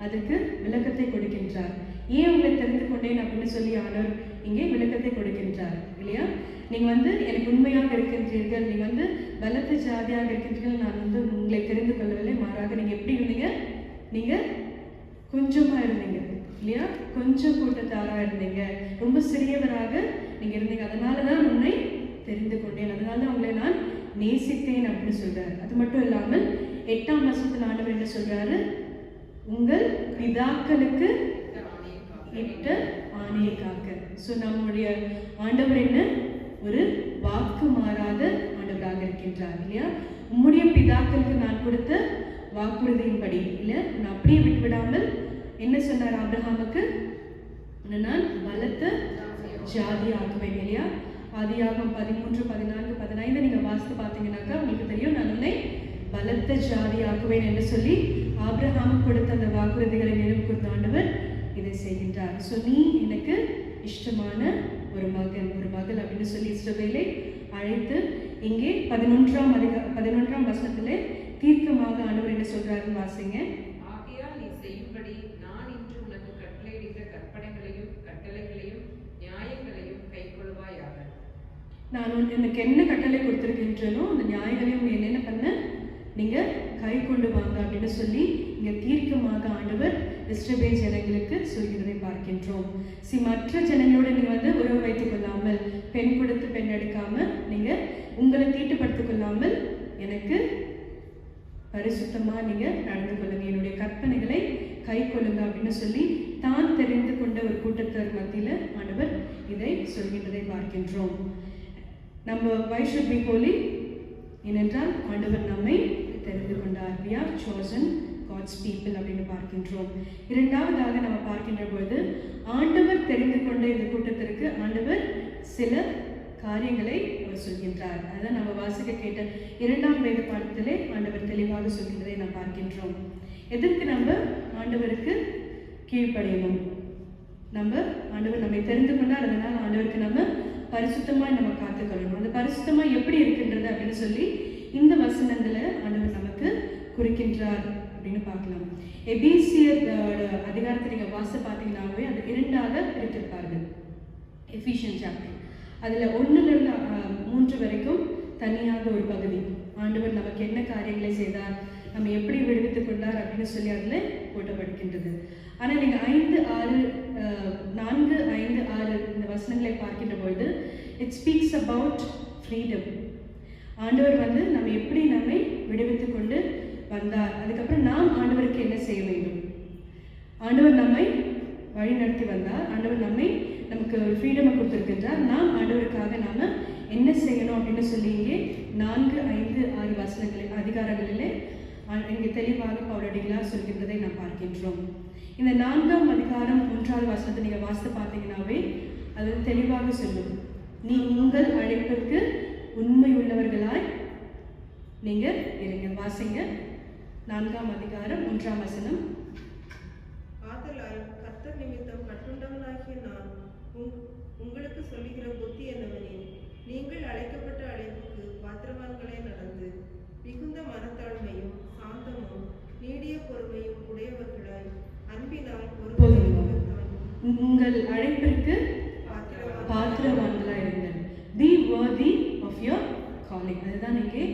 அதுக்கு விளக்கத்தை கொடுக்கின்றார். ஏன் உங்களை தெரிந்து கொண்டேன் அப்படின்னு சொல்லி ஆண்டவர் இங்கே விளக்கத்தை கொடுக்கின்றார் இல்லையா? நீங்கள் வந்து எனக்கு உண்மையாக இருக்கின்றீர்கள், நீங்கள் வந்து பலத்த ஜாதியாக இருக்கின்றீர்கள், நான் வந்து உங்களை தெரிந்து கொள்ளவில்லை, மாறாக நீங்கள் எப்படி இருந்தீங்க, நீங்கள் கொஞ்சமாக இருந்தீங்க இல்லையா, கொஞ்சம் கூட்டத்தாராக இருந்தீங்க, ரொம்ப சிறியவராக நீங்கள் இருந்தீங்க, அதனால தான் உன்னை தெரிந்து கொண்டேன், அதனால தான் உங்களை நான் நேசித்தேன் அப்படின்னு சொல்கிறார். அது மட்டும் இல்லாமல் 8ஆம் வசனத்தில் ஆண்டவர் என்ன சொல்கிறாரு, உங்கள் பிதாக்களுக்கு இட்ட ஆணையை காக்க. ஸோ நம்முடைய ஆண்டவர் என்ன, ஒரு வாக்கு மாறாத ஆண்டவராக இருக்கின்றார் இல்லையா? உம்முடைய பிதாக்களுக்கு நான் கொடுத்த வாக்குறுதியின்படி இல்லை, நான் அப்படியே விட்டுவிடாமல் என்ன சொன்னார் ஆபிரகாமுக்கு, நான் பலத்த ஜாதி ஆக்குவேன் இல்லையா? ஆதியாகமம் 13, 14, 15 நீங்கள் வாசித்து பார்த்தீங்கன்னாக்கா உங்களுக்கு தெரியும், நான் உன்னை பலத்த ஜாதி ஆக்குவேன் என்று சொல்லி ஆபிரகாமுக்கு கொடுத்த அந்த வாக்குறுதிகளை நினைவு கூர்ந்த ஆண்டவர் இதை செய்கின்றார். ஸோ நீ எனக்கு இஷ்டமான ஒரு மகன், ஒரு மகள் அப்படின்னு சொல்லி இஸ்ரவேலை அழைத்து இங்கே 11ஆம் வசனத்திலே தீர்க்கமாக ஆண்டவர் என்ன சொல்றாருன்னு வாசிங்க. ஆகையால் நீ செய்யும்படி நான் இன்று உனக்கு கட்டளையிடுகிற கற்பனைகளையும் கட்டளைகளையும் நியாயங்களையும் கைக்கொள்வாயாக. நான் எனக்கு என்ன கட்டளை கொடுத்திருக்கின்றனோ அந்த நியாயங்களையும் என்னென்ன பண்ண நீங்க கை கொண்டு வாங்க அப்படின்னு சொல்லி இங்க தீர்க்கமாக ஆண்டவர் இஸ்ரவேல் ஜனங்களுக்கு சொல்கிறதை பார்க்கின்றோம். மற்ற ஜனங்களோட நீங்க வந்து உறவு வைத்துக் கொள்ளாமல், பெண் கொடுத்து பெண் எடுக்காம, நீங்க உங்களை தீட்டுப்படுத்திக் கொள்ளாமல் எனக்கு பரிசுத்தமா நீங்க நடந்து கொள்ளுங்க, என்னுடைய கற்பனைகளை கை கொள்ளுங்க அப்படின்னு சொல்லி தான் தெரிந்து கொண்ட ஒரு கூட்டத்தார் மத்தியில ஆண்டவர் இதை சொல்கின்றதை பார்க்கின்றோம். நம்ம why should be holy? ஏனென்றால் ஆண்டவர் நம்மை தெரிந்து கொண்டார். we are chosen God's people அப்படின்னு பார்க்கின்றோம். இரண்டாவதாக நம்ம பார்க்கின்ற பொழுது ஆண்டவர் தெரிந்து கொண்ட இந்த கூட்டத்திற்கு ஆண்டவர் சில காரியங்களை அவர் சொல்கின்றார். அதான் நம்ம வாசிக்க கேட்ட 2ஆம் வேத பாடத்திலே ஆண்டவர் தெளிவாக சொல்கின்றதை நாம் பார்க்கின்றோம். எதற்கு நம்ம ஆண்டவருக்கு கீழ்ப்படையணும்? நம்ம ஆண்டவர் நம்மை தெரிந்து கொண்டார், அதனால் ஆண்டவருக்கு நம்ம பரிசுத்தமாய் நம்ம காத்துக்கொள்ளணும். அந்த பரிசுத்தமாக எப்படி இருக்கின்றது அப்படின்னு சொல்லி இந்த வசனங்களை ஆண்டவர் நமக்கு குறிக்கின்றார் அப்படின்னு பார்க்கலாம். எபேசியர் அதிகாரத்தை நீங்கள் வாசித்து பார்த்தீங்கன்னாவே அது 2ஆக பிரித்திருப்பார்கள். எஃபிஷியன் சாப்டர் அதில் 1லிருந்து 3 வரைக்கும் தனியாக ஒரு பகுதி. ஆண்டவர் நமக்கு என்ன காரியங்களை செய்தார், நம்ம எப்படி விடுவித்துக் கொண்டார் அப்படின்னு சொல்லி அதில் போட்டப்படுகின்றது. ஆனால் நீங்கள் 4, 5, 6 இந்த வசனங்களை பார்க்கின்ற பொழுது இட் ஸ்பீக்ஸ் அபவுட் ஃப்ரீடம். ஆண்டவர் நம்ம எப்படி நம்மை விடுவித்துக் கொண்டு வந்தார், அதுக்கப்புறம் நாம் ஆண்டவருக்கு என்ன செய்ய வேண்டும். ஆண்டவர் நம்மை வழி நடத்தி வந்தார், ஆண்டவர் நமக்கு ஒரு ஃப்ரீடமை கொடுத்துருக்கின்றார். நாம் ஆண்டவருக்காக நாம் என்ன செய்யணும் அப்படின்னு சொல்லி இங்கே 4, 5, 6 வசனங்களில் அதிகாரங்களிலே இங்கே தெளிவாக பவுலடிகளார் சொல்கின்றதை நாம் பார்க்கின்றோம். இந்த 4ஆம் அதிகாரம் 1வது வசனத்தை நீங்கள் வாசித்து பார்த்தீங்கன்னாவே அது தெளிவாக சொல்லும். நீ உங்கள் அழைப்பிற்கு உண்மை உள்ளவர்களாய் நீங்கள் இருங்க. வாசிங்க 4ஆம் அதிகாரம் 1ஆம் வசனம். ஆதலால் கர்த்தர் நிமித்தம் கட்டுண்டவனாகிய நான் உங்களுக்கு சொல்லுகிற புத்தி என்னவெனில், நீங்கள் அழைக்கப்பட்ட அழைப்புக்கு பாத்திரவான்களை நடந்து மிகுந்த மனத்தாழ்மையும் சாந்தமும் நீடிய பொறுமையும் உடையவர்களாய் அன்பினால் உங்கள் அழைப்பிற்கு பாத்திரவான்களாய் இருங்கள். Be worthy of your calling. அதுதான் இங்கே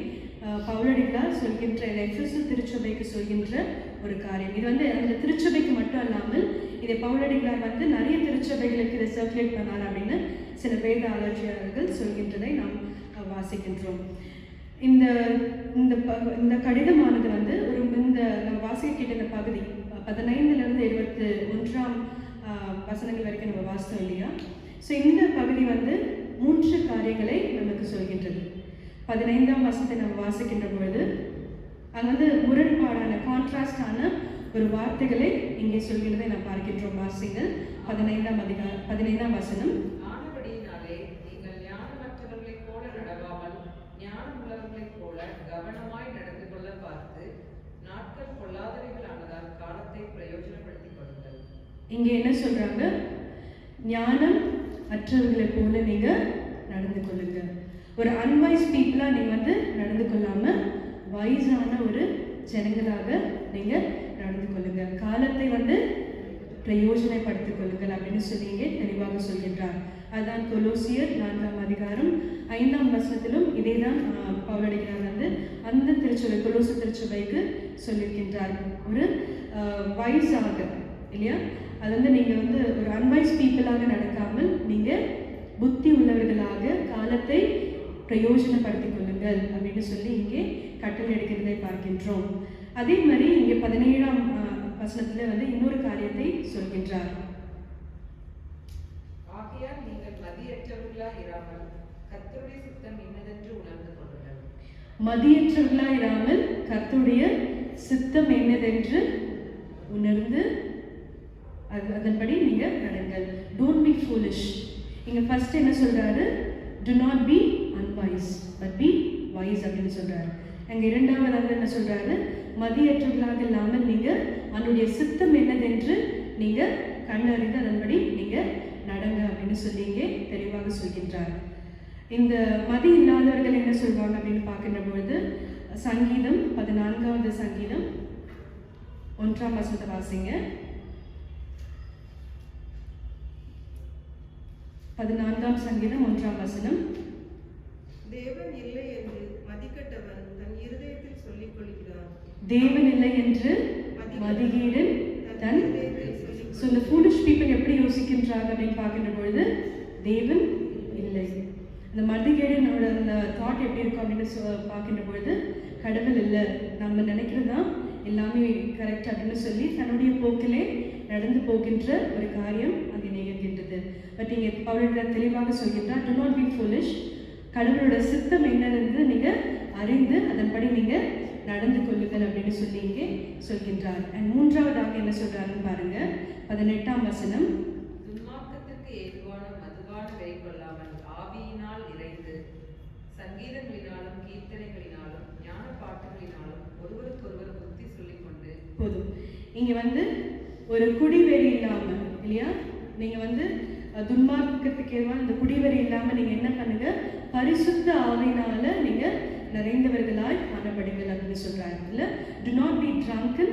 பவுலடிகளார் சொல்கின்ற எஃபெசு திருச்சபைக்கு சொல்கின்ற ஒரு காரியம். இது அந்த திருச்சபைக்கு மட்டும் இல்லாமல் இதை பவுலடிகளார் நிறைய திருச்சபைகளுக்கு இதை சர்க்குலேட் பண்ணார் அப்படின்னு சில வேத ஆலோசகர்கள் சொல்கின்றதை நாம் வாசிக்கின்றோம். இந்த இந்த கடிதமானது இந்த நம்ம வாசிக்க கேட்ட இந்த பகுதி 15லிருந்து 21ஆம் வசனங்கள் வரைக்கும் நம்ம வாசித்தோம் இல்லையா? ஸோ இந்த பகுதி 3 காரியங்களை நமக்கு சொல்கின்றது. 15ஆம் வசனத்தை நம்ம வாசிக்கின்ற பொழுது அங்கே முரண்பாடான கான்ட்ராஸ்டான ஒரு வார்த்தைகளை இங்கே சொல்கிறதை நாம் பார்க்கின்றோம். வாசிங்கள் 15ஆம் வசனம். ஆனபடியினாலே நீங்கள் ஞானமற்றவர்களைப் போல நடவாமல் ஞானமுள்ளவர்களைப் போல கவனமாய் நடந்து கொள்ள பார்த்து நாட்கள் கொள்ளாதவைகளானதால் காலத்தை பிரயோஜனப்படுத்திக் கொள்ளுங்கள். இங்கே என்ன சொல்றாங்க? ஞானம் அற்றவர்களை போல நீங்க நடந்து கொள்ளுங்க. ஒரு அன்வைஸ் பீப்புளா நீங்க நடந்து கொள்ளாம வைஸான ஒரு ஜனங்களாக நீங்க நடந்து கொள்ளுங்க. காலத்தை பிரயோஜனப்படுத்திக் கொள்ளுங்கள் அப்படின்னு சொல்லி இங்கே தெளிவாக சொல்கின்றார். அதுதான் கொலோசியர் 4ஆம் அதிகாரம் 5ஆம் வசனத்திலும் இதே தான் பவுலடிகளார் அந்த திருச்சபை கொலோசு திருச்சபைக்கு சொல்லியிருக்கின்றார். ஒரு வைஸாக இல்லையா, அது நீங்கள் ஒரு அன்வைஸ் பீப்புளாக நடக்காமல் நீங்கள் புத்தி உள்ளவர்களாக காலத்தை பிரயோஜனப்படுத்திக் கொள்ளுங்கள் அப்படின்னு சொல்லி இங்கே கட்டளை எடுக்கிறதை பார்க்கின்றோம். அதே மாதிரி இங்கே 17ஆம் வசனத்தில் இன்னொரு காரியத்தை சொல்கின்றார். ஆகையால் நீங்கள் மதியற்றவர்களாய் இராமல் கர்த்தருடைய சித்தம் என்னதென்று உணர்ந்து கொள்ளுங்கள். மதியற்றவர்களாய் இராமல் கர்த்தருடைய சித்தம் என்னதென்று உணர்ந்து அதன்படி நீங்க நடங்கள். Don't be foolish. இங்க ஃபர்ஸ்ட் என்ன சொல்றாரு? do not be unwise but be wise அப்படின்னு சொல்றாரு. அங்க இரண்டாவதாக என்ன சொல்றாரு? மதியற்றவர்களாக இல்லாமல் நீங்க அவனுடைய சித்தம் என்னதென்று நீங்க கண்டறிந்து அதன்படி நீங்க நடங்க அப்படின்னு சொல்லி இங்கே தெளிவாக சொல்கின்றார். இந்த மதி இல்லாதவர்கள் என்ன சொல்வாங்க அப்படின்னு பார்க்கின்ற பொழுது சங்கீதம் 14வது சங்கீதம் 1ஆம் வசனத்தை வாசிங்க. 14ஆம் சங்கீதம் 1ஆம் வசனம். தேவன் இல்லை என்று மதிக்கட்டவன் தன் இருதயத்தில் சொல்லிக் கொள்கிறான். தேவன் இல்லை என்று மதிகேடன் தன் ஸோ இந்த ஃபூலிஷ் பீப்புள் எப்படி யோசிக்கின்றாங்க அப்படின்னு பார்க்கின்ற பொழுது தேவன் இல்லை. இந்த மதிகேடனோட அந்த தாட் எப்படி இருக்கும் அப்படின்னு பார்க்கின்ற பொழுது கடவுள் இல்லை, நம்ம நினைக்கிறது தான் எல்லாமே கரெக்ட் அப்படின்னு சொல்லி தன்னுடைய போக்கிலே நடந்து போகின்ற ஒரு காரியம் அங்கே நிகழ்கின்றது. பட் இங்கே பவுலடிகளார் தெளிவாக சொல்கின்றார், do not be foolish. கடவுளோட சித்தம் என்னன்னு நீங்கள் அறிந்து அதன்படி நீங்கள் நடந்து கொள்ளுங்கள் அப்படின்னு சொல்லி இங்கே சொல்கின்றார். அண்ட் மூன்றாவதாக என்ன சொல்றாருன்னு பாருங்க, 18ஆம் வசனம். துன்மார்க்கத்திற்கு ஏதுவான மதுவான வெறி கொள்ளாமல் ஆவியினால் நிறைந்து சங்கீதங்களினாலும் கீர்த்தனைகளினாலும் ஞான பாட்டுகளினாலும் ஒருவருக்கொருவர் புத்தி சொல்லிக் கொண்டு போதும். இங்கே ஒரு குடிவெறி இல்லாமல் இல்லையா, நீங்கள் துன்மார்க்கத்துக்கு ஏதுவான இந்த குடிவெறி இல்லாமல் நீங்கள் என்ன பண்ணுங்க, பரிசுத்த ஆவியினால நீங்கள் நிறைந்தவர்களாய் காணப்படுங்கள் அப்படின்னு சொல்றாங்க. இல்லை, do not be drunken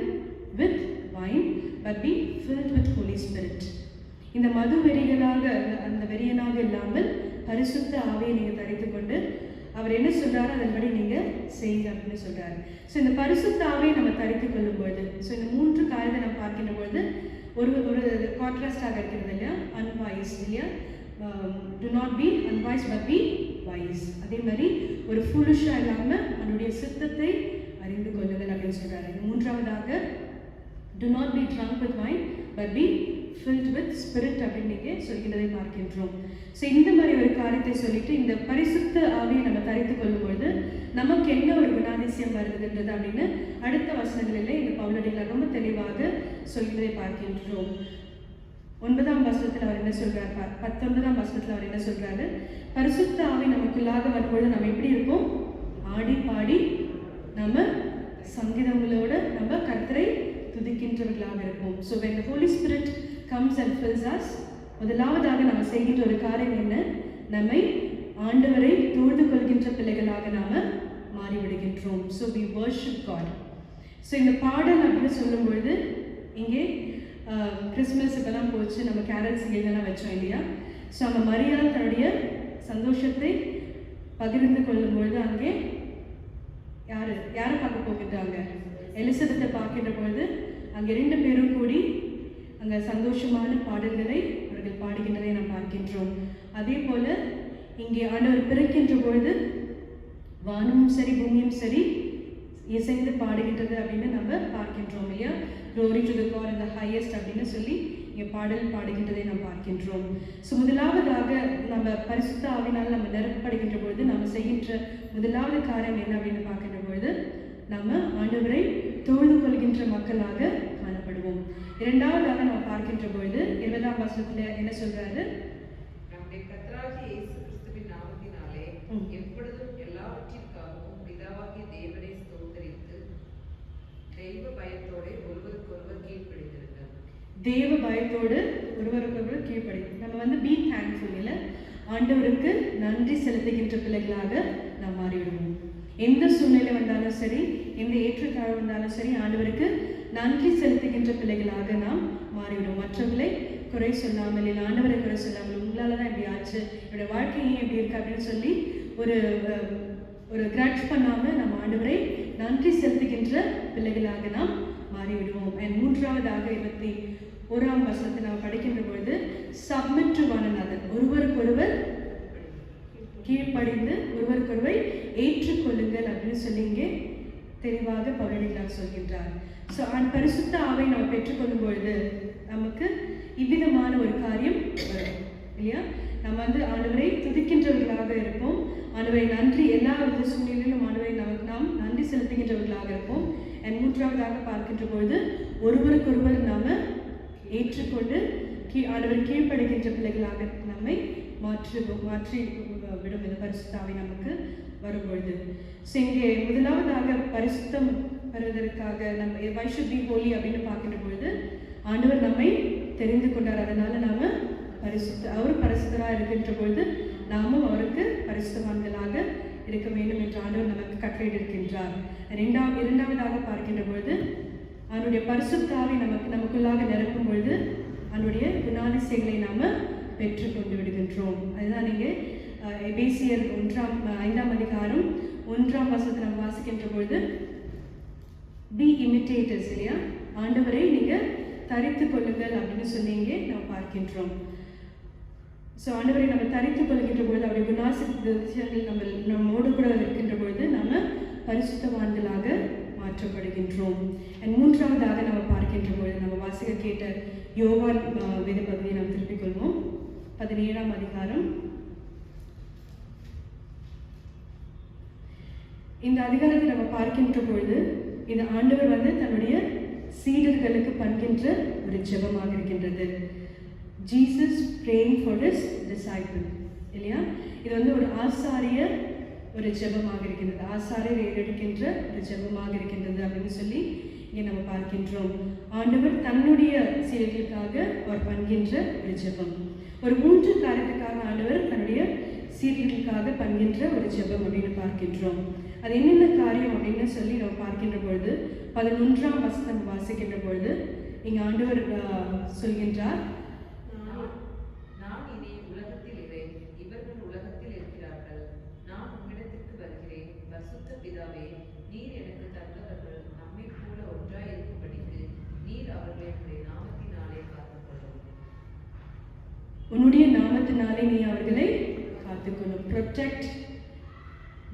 with wine but be filled with Holy Spirit. இந்த மது வெறிகளாக அந்த வெறியனாக இல்லாமல் பரிசுத்த ஆவியை நீங்க தரித்து கொண்டு அவர் என்ன சொல்றாரோ அதன்படி நீங்க செய்யுங்க அப்படின்னு சொல்றாரு. ஸோ இந்த பரிசுத்த ஆவியை நம்ம தரித்து கொள்ளும் பொழுது, ஸோ இந்த 3 காரியத்தை நம்ம பார்க்கின்ற பொழுது ஒரு கான்ட்ராஸ்டாக இருக்கிறது இல்லையா, அன்வைஸ் இல்லையா, do not be unwise but be wise. அதே மாதிரி ஒரு ஃபுலிஷா இல்லாம அவனுடைய சித்தத்தை அறிந்து கொள்ளுங்கள் அப்படின்னு சொல்றாரு. மூன்றாவதாக do not be drunk with wine but be filled with spirit அப்படின்னு சொல்கிறதை பார்க்கின்றோம். ஸோ இந்த மாதிரி ஒரு காரியத்தை சொல்லிட்டு இந்த பரிசுத்த ஆவியை நம்ம தரித்து கொள்ளும் பொழுது நமக்கு என்ன ஒரு குணாதிசயம் வருதுன்றது அப்படின்னு அடுத்த வசனங்களிலே இந்த பவுலடிகளார் ரொம்ப தெளிவாக சொல்கிறதை பார்க்கின்றோம். 9ஆம் வசனத்தில் அவர் என்ன சொல்றாரு, 19ஆம் வசனத்தில் அவர் என்ன சொல்றாரு, பரிசுத்த ஆவி நமக்குள்ளாக வரும்பொழுது நம்ம எப்படி இருப்போம், ஆடி பாடி நம்ம சங்கீதங்களோட நம்ம கர்த்தரை துதிக்கின்றவர்களாக இருப்போம். So when the Holy Spirit comes and fills us, முதலாவதாக நம்ம செய்கின்ற ஒரு காரியம் என்ன, நம்மை ஆண்டவரை தொழுது கொள்கின்ற பிள்ளைகளாக நாம மாறிவிடுகின்றோம். So we worship God. So இந்த பாடல் அப்படின்னு சொல்லும் பொழுது இங்கே கிறிஸ்மஸ் இப்பெல்லாம் போச்சு, நம்ம கேரல் சிங்கெல்லாம் வச்சோம் இல்லையா. ஸோ அங்கே மரியாள் தன்னுடைய சந்தோஷத்தை பகிர்ந்து கொள்ளும் பொழுது அங்கே யாரை பார்க்க போகின்றாங்க, எலிசபெத்தை பார்க்கின்ற பொழுது அங்கே 2 பேரும் கூடி அங்கே சந்தோஷமான பாடல்களை அவர்கள் பாடுகின்றதை நாம் பார்க்கின்றோம். அதே போல இங்கே ஆண்டவர் பிறக்கின்ற பொழுது வானமும் சரி பூமியும் சரி இசைந்து பாடுகின்றது அப்படின்னு நம்ம பார்க்கின்றோம் இல்லையா. Glory to the God in the highest அப்படின்னு சொல்லி இங்கே பாடல் பாடுகின்றதை நாம் பார்க்கின்றோம். ஸோ முதலாவதாக நம்ம பரிசுத்த ஆவினால் நம்ம நிரப்பப்படுகின்ற பொழுது நம்ம செய்கின்ற முதலாவது காரியம் என்ன அப்படின்னு பார்க்கின்ற பொழுது நம்ம ஆண்டவரை தொழுது கொள்கின்ற மக்களாக காணப்படுவோம். இரண்டாவதாக நம்ம பார்க்கின்ற பொழுது 20ஆம் வசனத்துல என்ன சொல்றாரு, நம்முடைய கர்த்தராகிய இயேசு கிறிஸ்துவின் நாமத்தினாலே எப்பொழுதும் எல்லாவற்றிற்காகவும் பிதாவாகிய தேவனை ஸ்தோத்திரித்து தெய்வ பயத்தோடு ஒருவருக்கொருவர் கீழ்ப்படிந்திருந்தார். தேவ பயத்தோடு ஒருவருக்கொருவர் கீழ்ப்படி நம்ம பி தேங்க்ஃபுல் இல்லை, ஆண்டவருக்கு நன்றி செலுத்துகின்ற பிள்ளைகளாக நாம் மாறிவிடுவோம். எந்த சூழ்நிலை வந்தாலும் சரி, எந்த ஏற்றத்தாழ்வு வந்தாலும் சரி, ஆண்டவருக்கு நன்றி செலுத்துகின்ற பிள்ளைகளாக நாம் மாறிவிடுவோம். மற்றவர்களை குறை சொல்லாமல், இல்லை ஆண்டவரை குறை சொல்லாமல், உங்களால தான் இப்படி ஆச்சு, என்னோட வாழ்க்கையே எப்படி இருக்கு அப்படின்னு சொல்லி ஒரு கிராட்ச் பண்ணாமல் நம்ம ஆண்டவரை நன்றி செலுத்துகின்ற பிள்ளைகளாக நாம் மாறிவிடுவோம். அண்ட் மூன்றாவதாக 21ஆம் வசனத்தை நாம் படிக்கின்ற பொழுது சப்மிட் டு ஒன் another, ஒருவருக்கொருவர் கீழ்ப்படிந்து ஒருவருக்கொருவை ஏற்றுக்கொள்ளுங்கள் அப்படின்னு சொல்லி இங்கே தெளிவாக பவுலடிகளார் சொல்கின்றார். ஸோ பரிசுத்த ஆவை நாம் பெற்றுக்கொள்ளும் பொழுது நமக்கு இவ்விதமான ஒரு காரியம் வரும் இல்லையா. நம்ம ஆண்டவரை துதிக்கின்றவர்களாக இருப்போம், ஆண்டவரை நன்றி எல்லா வித சூழ்நிலையிலும் ஆண்டவரை நாம் நன்றி செலுத்துகின்றவர்களாக இருப்போம். அண்ட் மூன்றாவதாக பார்க்கின்ற பொழுது ஒருவருக்கொருவர் நாம ஏற்றுக்கொண்டு ஆண்டவரை கீழ்ப்படுகின்ற பிள்ளைகளாக நம்மை மாற்றி விடும் இந்த பரிசுத்தாவை நமக்கு வரும்பொழுது. ஸோ இங்கே முதலாவதாக பரிசுத்தம் பெறுவதற்காக நம்ம why should be holy அப்படின்னு பார்க்கின்ற பொழுது ஆண்டவர் நம்மை தெரிந்து கொண்டார். அதனால நாம அவர் பரிசுத்தராக இருக்கின்ற பொழுது நாமும் அவருக்கு பரிசுத்தவான்களாக இருக்க வேண்டும் என்று ஆண்டவர் நமக்கு கட்டளையிட்டிருக்கின்றார். இரண்டாவதாக பார்க்கின்ற பொழுது அவனுடைய பரிசுத்தாவை நமக்குள்ளாக நிரப்பும் பொழுது அவனுடைய குணாதிசயங்களை நாம பெற்றுக்கொண்டு விடுகின்றோம். அதுதான் நீங்க எபேசியர் 5ஆம் அதிகாரம் 1ஆம் வசனத்தை நம்ம வாசிக்கின்ற பொழுது பி இமிட்டேட்டர்ஸ் இல்லையா, ஆண்டவரை நீங்க தரித்து கொள்ளுங்கள் அப்படின்னு சொன்னீங்க நாம் பார்க்கின்றோம். ஸோ ஆண்டவரை நம்ம தரித்து கொள்கின்ற பொழுது அவருடைய குணாதிசயங்கள் நம்மோடு கூட இருக்கின்ற பொழுது நம்ம பரிசுத்தவான்களாக மாற்றப்படுகின்றோம். அண்ட் மூன்றாவதாக நம்ம பார்க்கின்ற பொழுது நம்ம வாசிக்க கேட்ட யோவான் வேத பகுதியை நாம் திருப்பிக் கொள்வோம். 17ஆம் அதிகாரம். இந்த அதிகாரத்தை நம்ம பார்க்கின்ற பொழுது இது ஆண்டவர் தன்னுடைய சீடர்களுக்கு பண்கின்ற ஒரு ஜெபமாக இருக்கின்றது. Jesus praying for his disciple இல்லையா. இது ஒரு ஆசாரிய ஒரு ஜெபமாக இருக்கின்றது, ஆசாரியர் ஏறெடுக்கின்ற ஒரு ஜெபமாக இருக்கின்றது அப்படின்னு சொல்லி இங்கே நம்ம பார்க்கின்றோம். ஆண்டவர் தன்னுடைய சீடர்களுக்காக அவர் பண்கின்ற ஒரு ஜெபம், ஒரு 3 காரியத்துக்காக ஆண்டவர் தன்னுடைய சீடர்களுக்காக பண்கின்ற ஒரு ஜெபம் அப்படின்னு பார்க்கின்றோம். அது என்னென்ன காரியம் அப்படின்னு சொல்லி நம்ம பார்க்கின்ற பொழுது 11ஆம் வசனம் வாசிக்கின்ற பொழுது இங்கே ஆண்டவர் சொல்கின்றார், நான் இனி உலகத்தில் இறை, இவர்கள் உலக உன்னுடைய நாமத்தினாலே நீ அவர்களை காத்துக்கொள்ளும். Protect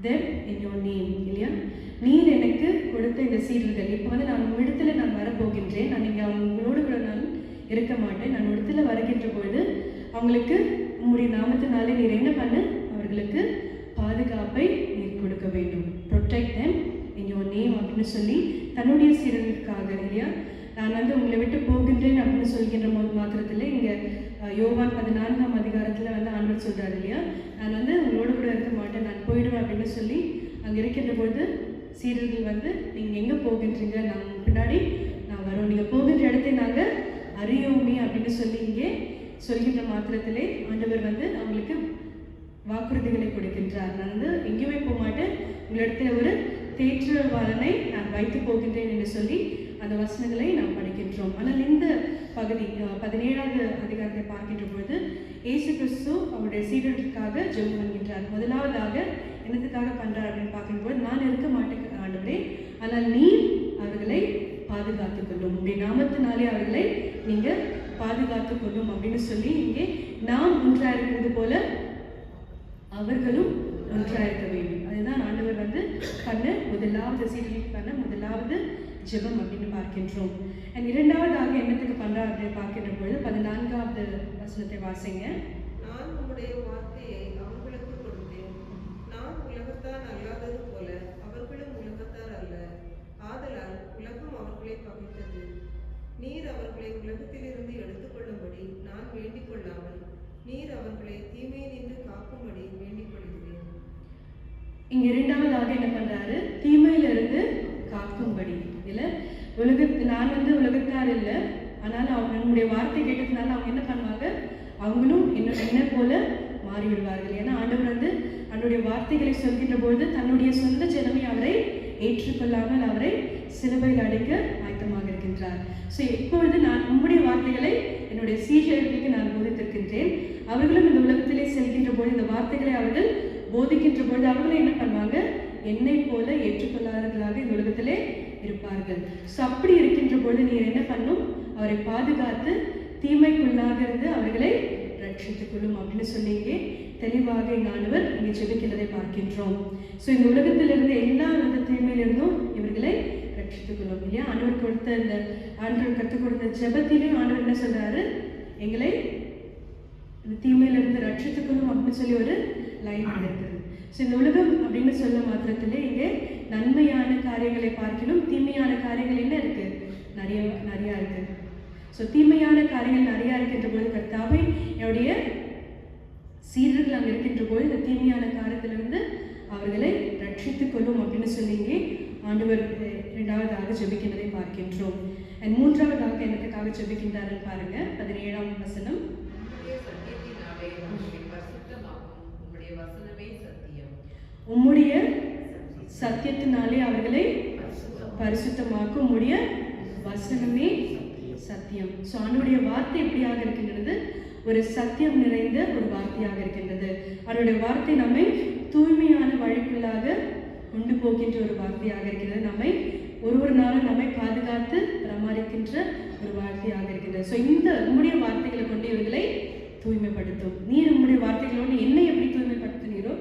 them in your name. இல்லையா? நீர் எனக்கு கொடுத்த இந்த சீடர்கள் இப்போ வந்து நான் இடத்துல நான் வரப்போகின்றேன். நான் இங்கே அவங்களோடு கூட நான் இருக்க மாட்டேன். நான் இடத்துல வருகின்ற பொழுது அவங்களுக்கு உங்களுடைய நாமத்தினாலே நீர் என்ன பண்ணு, அவர்களுக்கு பாதுகாப்பை நீர் கொடுக்க வேண்டும். Protect them in your name அப்படின்னு சொல்லி தன்னுடைய சீடர்களுக்காக. இல்லையா? நான் வந்து உங்களை விட்டு போகின்றேன் அப்படின்னு சொல்கின்ற போது மாத்திரத்தில் இங்கே யோவான் 14ஆம் அதிகாரத்தில் வந்து ஆண்டவர் சொல்கிறார் இல்லையா, நான் வந்து உங்களோட கூட இருக்க மாட்டேன், நான் போயிடுவேன் அப்படின்னு சொல்லி அங்கே இருக்கின்ற பொழுது சீடர்கள் வந்து நீங்கள் எங்கே போகின்றீங்க, நாங்கள் பின்னாடி நான் வரோம், நீங்கள் போகின்ற இடத்தை நாங்கள் அறியோமே அப்படின்னு சொல்லி இங்கே சொல்கின்ற மாத்திரத்திலே ஆண்டவர் வந்து அவங்களுக்கு வாக்குறுதிகளை கொடுக்கின்றார். நான் வந்து எங்கேயுமே போக மாட்டேன், உங்களிடத்துல ஒரு தேற்றவாளனை நான் வைத்து போகின்றேன் என்று சொல்லி அந்த வசனங்களை நாம் படிக்கின்றோம். ஆனால் இந்த பகுதி 17ஆவது அதிகாரத்தை பார்க்கின்ற பொழுது இயேசு கிறிஸ்து அவருடைய சீடர்களுக்காக ஜெபம் பண்ணுகின்றார். முதலாவதாக என்னத்துக்காக பண்றார் அப்படின்னு பார்க்கும்போது, நான் இருக்க மாட்டேன் ஆண்டவரே, ஆனால் நீ அவர்களை பாதுகாத்துக் கொள்ளும், உடைய நாமத்தினாலே அவர்களை நீங்க பாதுகாத்துக் கொள்ளும் அப்படின்னு சொல்லி இங்கே நாம் ஒன்றாக இருக்கிறது போல அவர்களும் ஒன்றாக இருக்க வேண்டும். அதுதான் ஆண்டவர் வந்து பண்ண முதலாவது சீடர்களுக்கு பண்ண முதலாவது ஜெபம் அப்படின்னு பார்க்கின்றோம். அண்ட் இரண்டாவதாக என்னத்துக்கு பண்றார் அப்படின்னு பார்க்கின்ற பொழுது 14ஆவது வசனத்தை வாசிங்க. நான் உம்முடைய வார்த்தையை அவர்களுக்கு கொடுத்தேன். நான் உலகத்தார் அல்லாதது போல அவர்களும் உலகத்தார் அல்ல. ஆதலால் உலகம் அவர்களை பகைத்தது. நீர் அவர்களை உலகத்திலிருந்து எடுத்துக்கொள்ளும்படி நான் வேண்டிக் கொள்ளாமல் நீர் அவர்களை தீமையிலிருந்து காக்கும்படி வேண்டிக் கொள்கிறேன். இங்க இரண்டாவதாக என்ன பண்றாரு, தீமையிலிருந்து காக்கும்படி. இல்ல நான் வந்து உலகத்தார் இல்லை, ஆனால் அவங்க நம்முடைய வார்த்தை கேட்டதுனால அவங்க என்ன பண்ணுவாங்க, அவங்களும் என்ன போல மாறிவிடுவார்கள். ஏன்னா ஆண்டவர் வந்து அவருடைய வார்த்தைகளை சொல்கின்ற பொழுது தன்னுடைய சொந்த ஜனமே அவரை ஏற்றுக்கொள்ளாமல் அவரை சிலுவையில் அடைக்க ஆயத்தமாக இருக்கின்றார். ஸோ இப்பொழுது நான் உம்முடைய வார்த்தைகளை என்னுடைய சீடர்களுக்கு நான் போதித்திருக்கின்றேன். அவர்களும் இந்த உலகத்திலே செல்கின்ற பொழுது இந்த வார்த்தைகளை அவர்கள் போதிக்கின்ற பொழுது அவர்களும் என்ன பண்ணுவாங்க, என்னை போல ஏற்றுக்கொள்ளாதவர்களாக இந்த உலகத்திலே இருப்பார்கள். ஸோ அப்படி இருக்கின்ற பொழுது நீர் என்ன பண்ணும், அவரை பாதுகாத்து தீமைக்குள்ளாக இருந்து அவர்களை ரட்சித்துக் கொள்ளும் அப்படின்னு சொல்லி இங்கே தெளிவாக எங்கள் ஆண்டவர் இங்கே ஜெபிக்கிறதை பார்க்கின்றோம். ஸோ இந்த உலகத்திலிருந்து எல்லா வித தீமையிலிருந்தும் இவர்களை ரட்சித்துக் கொள்ளும். இல்லையா? ஆண்டவர் கொடுத்த இந்த ஆண்டவர் கற்றுக் கொடுத்த ஜெபத்திலையும் ஆண்டவர் என்ன சொல்றாரு, எங்களை இந்த தீமையிலிருந்து ரட்சித்துக் கொள்ளும் அப்படின்னு சொல்லி ஒரு லைன் இருக்குது. ஸோ இந்த உலகம் அப்படின்னு சொல்ல மாத்திரத்திலே இங்கே நன்மையான காரியங்களை பார்க்கணும், தீமையான காரியங்கள் என்ன இருக்கு, நிறையா இருக்கு. ஸோ தீமையான காரியங்கள் நிறையா இருக்கின்ற போது கர்த்தாவே என்னுடைய சீடர்கள் அங்கே இருக்கின்ற போது இந்த தீமையான காரியத்திலிருந்து அவர்களை ரட்சித்துக் கொள்ளும் அப்படின்னு சொல்லி இங்கே ஆண்டவர் இரண்டாவதாக ஜெபிக்கின்றதை பார்க்கின்றோம். அண்ட் மூன்றாவதாக என்னத்துக்காக ஜெபிக்கின்றார்கள் பாருங்க, 17ஆம் வசனம். உம்முடைய சத்தியத்தினாலே அவர்களை பரிசுத்தமாக்கும், உம்முடைய வசனமே சத்தியம். ஸோ அவனுடைய வார்த்தை எப்படியாக இருக்கின்றது, ஒரு சத்தியம் நிறைந்த ஒரு வார்த்தையாக இருக்கின்றது. அவருடைய வார்த்தை நம்மை தூய்மையான வழிக்குள்ளாக கொண்டு போகின்ற ஒரு வார்த்தையாக இருக்கிறது. நம்மை ஒரு நாளும் நம்மை பாதுகாத்து பராமரிக்கின்ற ஒரு வார்த்தையாக இருக்கின்றது. ஸோ இந்த உம்முடைய வார்த்தைகளை கொண்டு இவர்களை தூய்மைப்படுத்தும். நீர் உம்முடைய வார்த்தைகளோடு என்னை எப்படி தூய்மைப்படுத்துகிறோ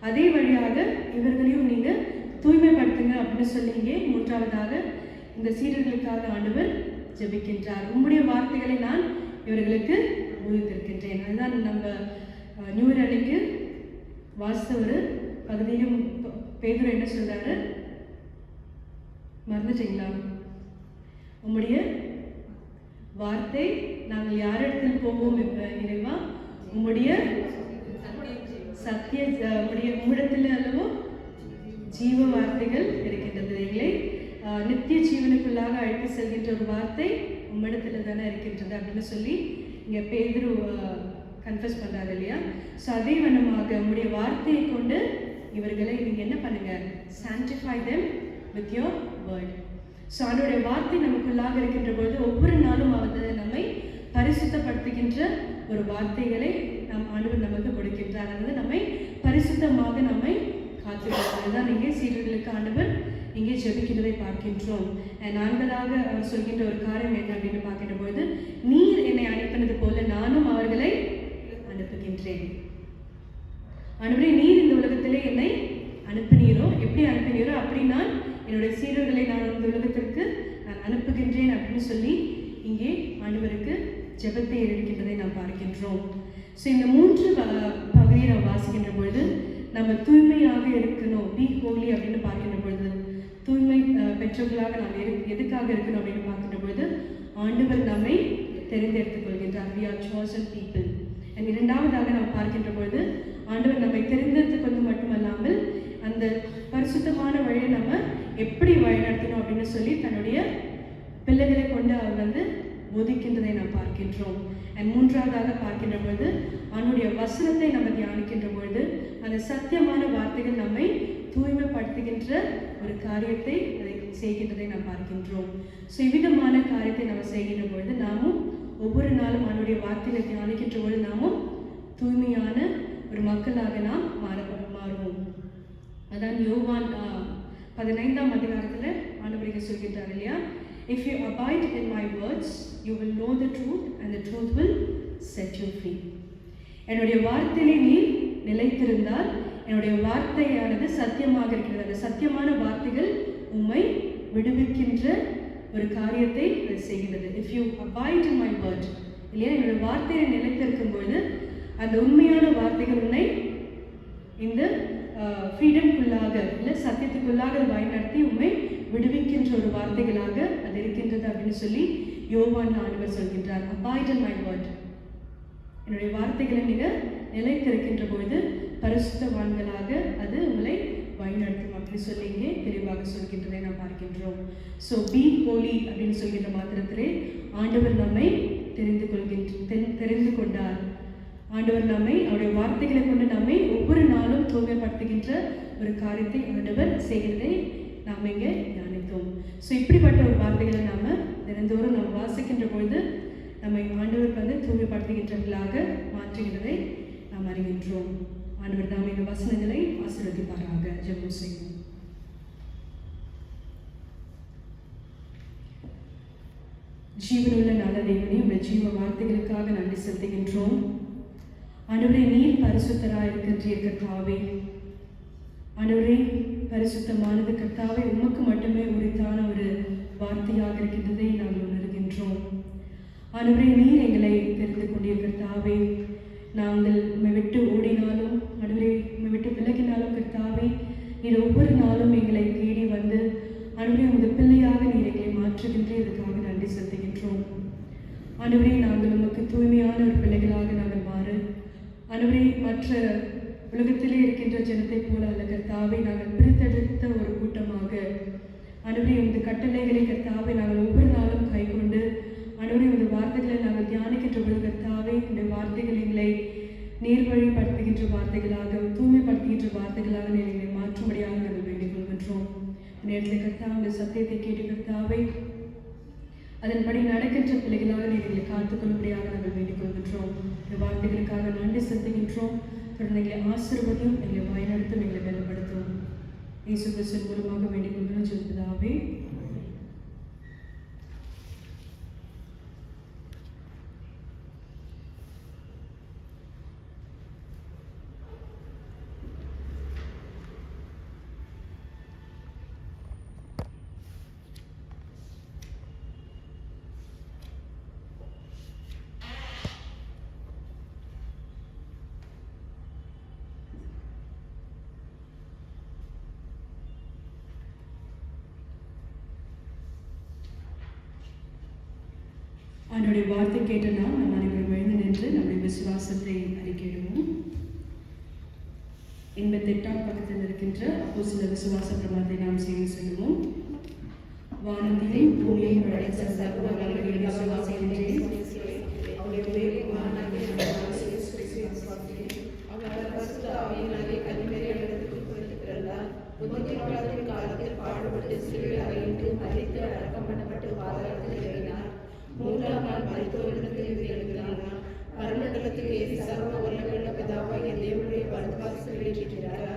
அதே வழியாக இவர்களையும் நீங்க தூய்மைப்படுத்துங்க அப்படின்னு சொல்லி இங்கே மூன்றாவதாக இந்த சீடர்களுக்காக ஆண்டவர் ஜெபிக்கின்றார். உம்முடைய வார்த்தைகளை நான் இவர்களுக்கு போதித்திருக்கின்றேன். அதுதான் நம்ம நியூ இயர் அன்னைக்கு வாசித்த ஒரு பகுதியும் பேதுரு என்ன சொல்றாரு, மறந்துட்டீங்களா? உம்முடைய வார்த்தை நாங்கள் யாரிடத்தில் போவோம் இறைவா, உம்முடைய சத்திய உம்மிடத்தில் அல்லவோ ஜீவ வார்த்தைகள் இருக்கின்றது. எங்களை நித்திய ஜீவனுக்குள்ளாக அழைத்து செல்கின்ற ஒரு வார்த்தை உம்மிடத்தில் தானே இருக்கின்றது அப்படின்னு சொல்லி இங்கே பேதுரு கன்ஃபஸ் பண்ணுறாரு இல்லையா? ஸோ அதே வண்ணமாக உங்களுடைய வார்த்தையை கொண்டு இவர்களை நீங்கள் என்ன பண்ணுங்க, sanctify them with your word. So அதனுடைய வார்த்தை நமக்குள்ளாக இருக்கின்ற பொழுது ஒவ்வொரு நாளும் அவர் நம்மை பரிசுத்தப்படுத்துகின்ற ஒரு வார்த்தைகளை நம் ஆண்டவர் நமக்கு கொடுக்கின்றார். அதாவது நம்மை பரிசுத்தமாக நம்மை காத்துக்கொள்வதுதான் இங்கே சீடர்களுக்கு ஆண்டவர் இங்கே ஜெபிக்கிறதை பார்க்கின்றோம். நான்காவதாக அவர் சொல்கின்ற ஒரு காரியம் என்ன அப்படின்னு பார்க்கின்ற பொழுது, நீர் என்னை அனுப்பினது போல நானும் அவர்களை வாசிக்கின்றேன். ஆண்டவரே, நீர் இந்த உலகத்திலே என்னை அனுப்பினீரோ, எப்படி அனுப்பினீரோ அப்படி நான் என்னுடைய சீடர்களை நான் இந்த உலகத்திற்கு நான் அனுப்புகின்றேன் அப்படின்னு சொல்லி இங்கே ஆண்டவருக்கு ஜெபத்தை எடுக்கின்றதை நாம் பார்க்கின்றோம். ஸோ இந்த 3 பகுதியை நாம் வாசிக்கின்ற பொழுது நம்ம தூய்மையாக இருக்கணும், பி ஹோலி அப்படின்னு பார்க்கின்ற பொழுது தூய்மை பெற்றவர்களாக நாம் எதுக்காக இருக்கணும் அப்படின்னு பார்க்கின்ற பொழுது ஆண்டவர் நம்மை தெரிந்தெடுத்துக் கொள்கின்றார். we are chosen people. and இரண்டாவதாக நாம் பார்க்கின்ற பொழுது ஆண்டவர் நம்மை தெரிந்தெடுத்துக் கொண்டு மட்டுமல்லாமல் அந்த பரிசுத்தமான வழியை நம்ம எப்படி வழிநடத்தணும் அப்படின்னு சொல்லி தன்னுடைய பிள்ளைகளை கொண்டு அவர் போதிக்கின்றதை நாம் பார்க்கின்றோம். அண்ட் மூன்றாவதாக பார்க்கின்ற பொழுது அவனுடைய வசனத்தை நம்ம தியானிக்கின்ற பொழுது அந்த சத்தியமான வார்த்தைகள் நம்மை தூய்மைப்படுத்துகின்ற ஒரு காரியத்தை அதை செய்கின்றதை நாம் பார்க்கின்றோம். ஸோ இவ்விதமான காரியத்தை நம்ம செய்கின்ற பொழுது நாமும் ஒவ்வொரு நாளும் அவனுடைய வார்த்தைகளை தியானிக்கின்ற பொழுது நாமும் தூய்மையான ஒரு மக்களாக நாம் மாறுவோம். அதான் யோவான் 15ஆம் அதிகாரத்தில் ஆண்டவர் சொல்கின்றார் இல்லையா, if you abide in my words you will know the truth and the truth will set you free. என்னுடைய வார்த்தையிலே நீ நிலைத்திருந்தால் என்னுடைய வார்த்தையானது சத்தியமாக இருக்கிறது. அந்த சத்தியமான வார்த்தைகள் உம்மை விடுவிக்கின்ற ஒரு காரியத்தை அது செய்கிறது. if you abide in my word இல்லையா, என்னுடைய வார்த்தையை நிலைத்திருக்கும் பொழுது அந்த உண்மையான வார்த்தைகள் உன்னை இந்த ஃப்ரீடம்குள்ளாக இல்லை சத்தியத்துக்குள்ளாக வழிநடத்தி உண்மை விடுவிக்கின்ற ஒரு வார்த்தைகளாக அது இருக்கின்றது அப்படின்னு சொல்லி யோவான் ஆண்டவர் சொல்கின்றார். abide in my word, என்னுடைய வார்த்தைகளை நீங்கள் நிலைத்திருக்கின்ற பொழுது பரிசுத்தவான்களாக அது உங்களை வழிநடத்தும் அப்படின்னு சொல்லி இங்கே தெளிவாக சொல்கின்றதை நாம் பார்க்கின்றோம். ஸோ பி ஹோலி அப்படின்னு சொல்கின்ற மாத்திரத்திலே ஆண்டவர் நம்மை தெரிந்து கொண்டார். ஆண்டவர் நம்மை அவருடைய வார்த்தைகளை கொண்டு நம்மை ஒவ்வொரு நாளும் தூய்மைப்படுத்துகின்ற ஒரு காரியத்தை ஆண்டவர் செய்கிறதை நாம் இங்கே தியானித்தோம். ஸோ இப்படிப்பட்ட ஒரு வார்த்தைகளை நாம் தினந்தோறும் நாம் வாசிக்கின்ற பொழுது நம்மை ஆண்டவர் தூய்மைப்படுத்துகின்றவர்களாக மாற்றுகிறதை நாம் அறிகின்றோம். ஆண்டவர் நாம் இந்த வசனங்களை ஆசீர்வதிப்பாராக. ஜெபம் செய்வோம். ஜீவனுள்ள நல்ல தேவனே, உடைய ஜீவ வார்த்தைகளுக்காக நன்றி செலுத்துகின்றோம். ஆண்டவரே, நீர் பரிசுத்தராக இருக்கின்ற கர்த்தாவே, ஆண்டவரே பரிசுத்தமானது கர்த்தாவே உமக்கு மட்டுமே உரித்தான ஒரு வார்த்தையாக இருக்கின்றதை நாங்கள் உணர்கின்றோம். ஆண்டவரே, நீர் எங்களை தெரிந்து கொண்டிய கர்த்தாவே, நாங்கள் உம்மை விட்டு ஓடினாலும் ஆண்டவரே உம்மை விட்டு விலகினாலும் கர்த்தாவே நீர் ஒவ்வொரு நாளும் எங்களை தேடி வந்து ஆண்டவரே உமது பிள்ளையாக நீர் எங்களை மாற்றுகின்ற இதுக்காக நன்றி செலுத்துகின்றோம். ஆண்டவரே, நாங்கள் உமக்கு தூய்மையான ஒரு பிள்ளைகளாக நாங்கள் மாற ஆண்டவரே மற்ற உலகத்திலே இருக்கின்ற ஜனத்தை போல அல்ல கர்த்தாவே, நாங்கள் பிரித்தெடுத்த ஒரு கூட்டமாக ஆண்டவரே இந்த கட்டளைகளை கர்த்தாவே நாங்கள் ஒவ்வொரு நாளும் கை கொண்டு ஆண்டவரே இந்த வார்த்தைகளை நாங்கள் தியானிக்கின்ற பொழுது கர்த்தாவே இந்த வார்த்தைகள் எங்களை நேர்வழிப்படுத்துகின்ற வார்த்தைகளாக தூய்மைப்படுத்துகின்ற வார்த்தைகளாக எங்களை மாற்றும்படியாக நாங்கள் வேண்டிக் கொள்கின்றோம். நேரத்தில் கர்த்தாவே இந்த சத்தியத்தை கேட்டு கர்த்தாவே அதன்படி நடக்கின்ற பிள்ளைகளாக எங்களை காத்துக்கொள்ளும்படியாக நாங்கள் வேண்டிக் கொள்கின்றோம். இந்த வார்த்தைகளுக்காக நன்றி செலுத்துகின்றோம். தொடர்ந்து எங்களை ஆசீர்வதியும், எங்களை வழிநடத்தும், எங்களை பலப்படுத்தும். இயேசு கிறிஸ்துவின் மூலமாக வேண்டிக் கொள்கிறோம் ஜெபிதாவே. ஆண்டவருடைய வார்த்தை கேட்ட நாம் அனைவரும் எழுந்து நின்று நம்முடைய விசுவாசத்தை அறிக்கையிடுவோம். 88ஆம் பக்கத்தில் இருக்கின்ற அப்போஸ்தலர் விசுவாச பிரமாணத்தை நாம் செய்து சொல்லுவோம். வானத்தையும் பூமியையும் படைத்த சர்வ வல்லமையுள்ள விசுவாசிக்கின்றேன். காலத்தில் பாடுபட்டு சிலுவையில் அறையிட்டு மரித்து அடக்கம் பண்ணப்பட்டு பாதாளத்தில் இறங்கினார். 3ஆம் நாள் மரித்தோரிடத்தில் எழுதினார். பரமண்டலத்துக்கு ஏறி சர்வ வல்லமையுள்ள பிதாவாகிய தேவனுடைய வலதுபார்சலில் வீற்றிருக்கிறார்.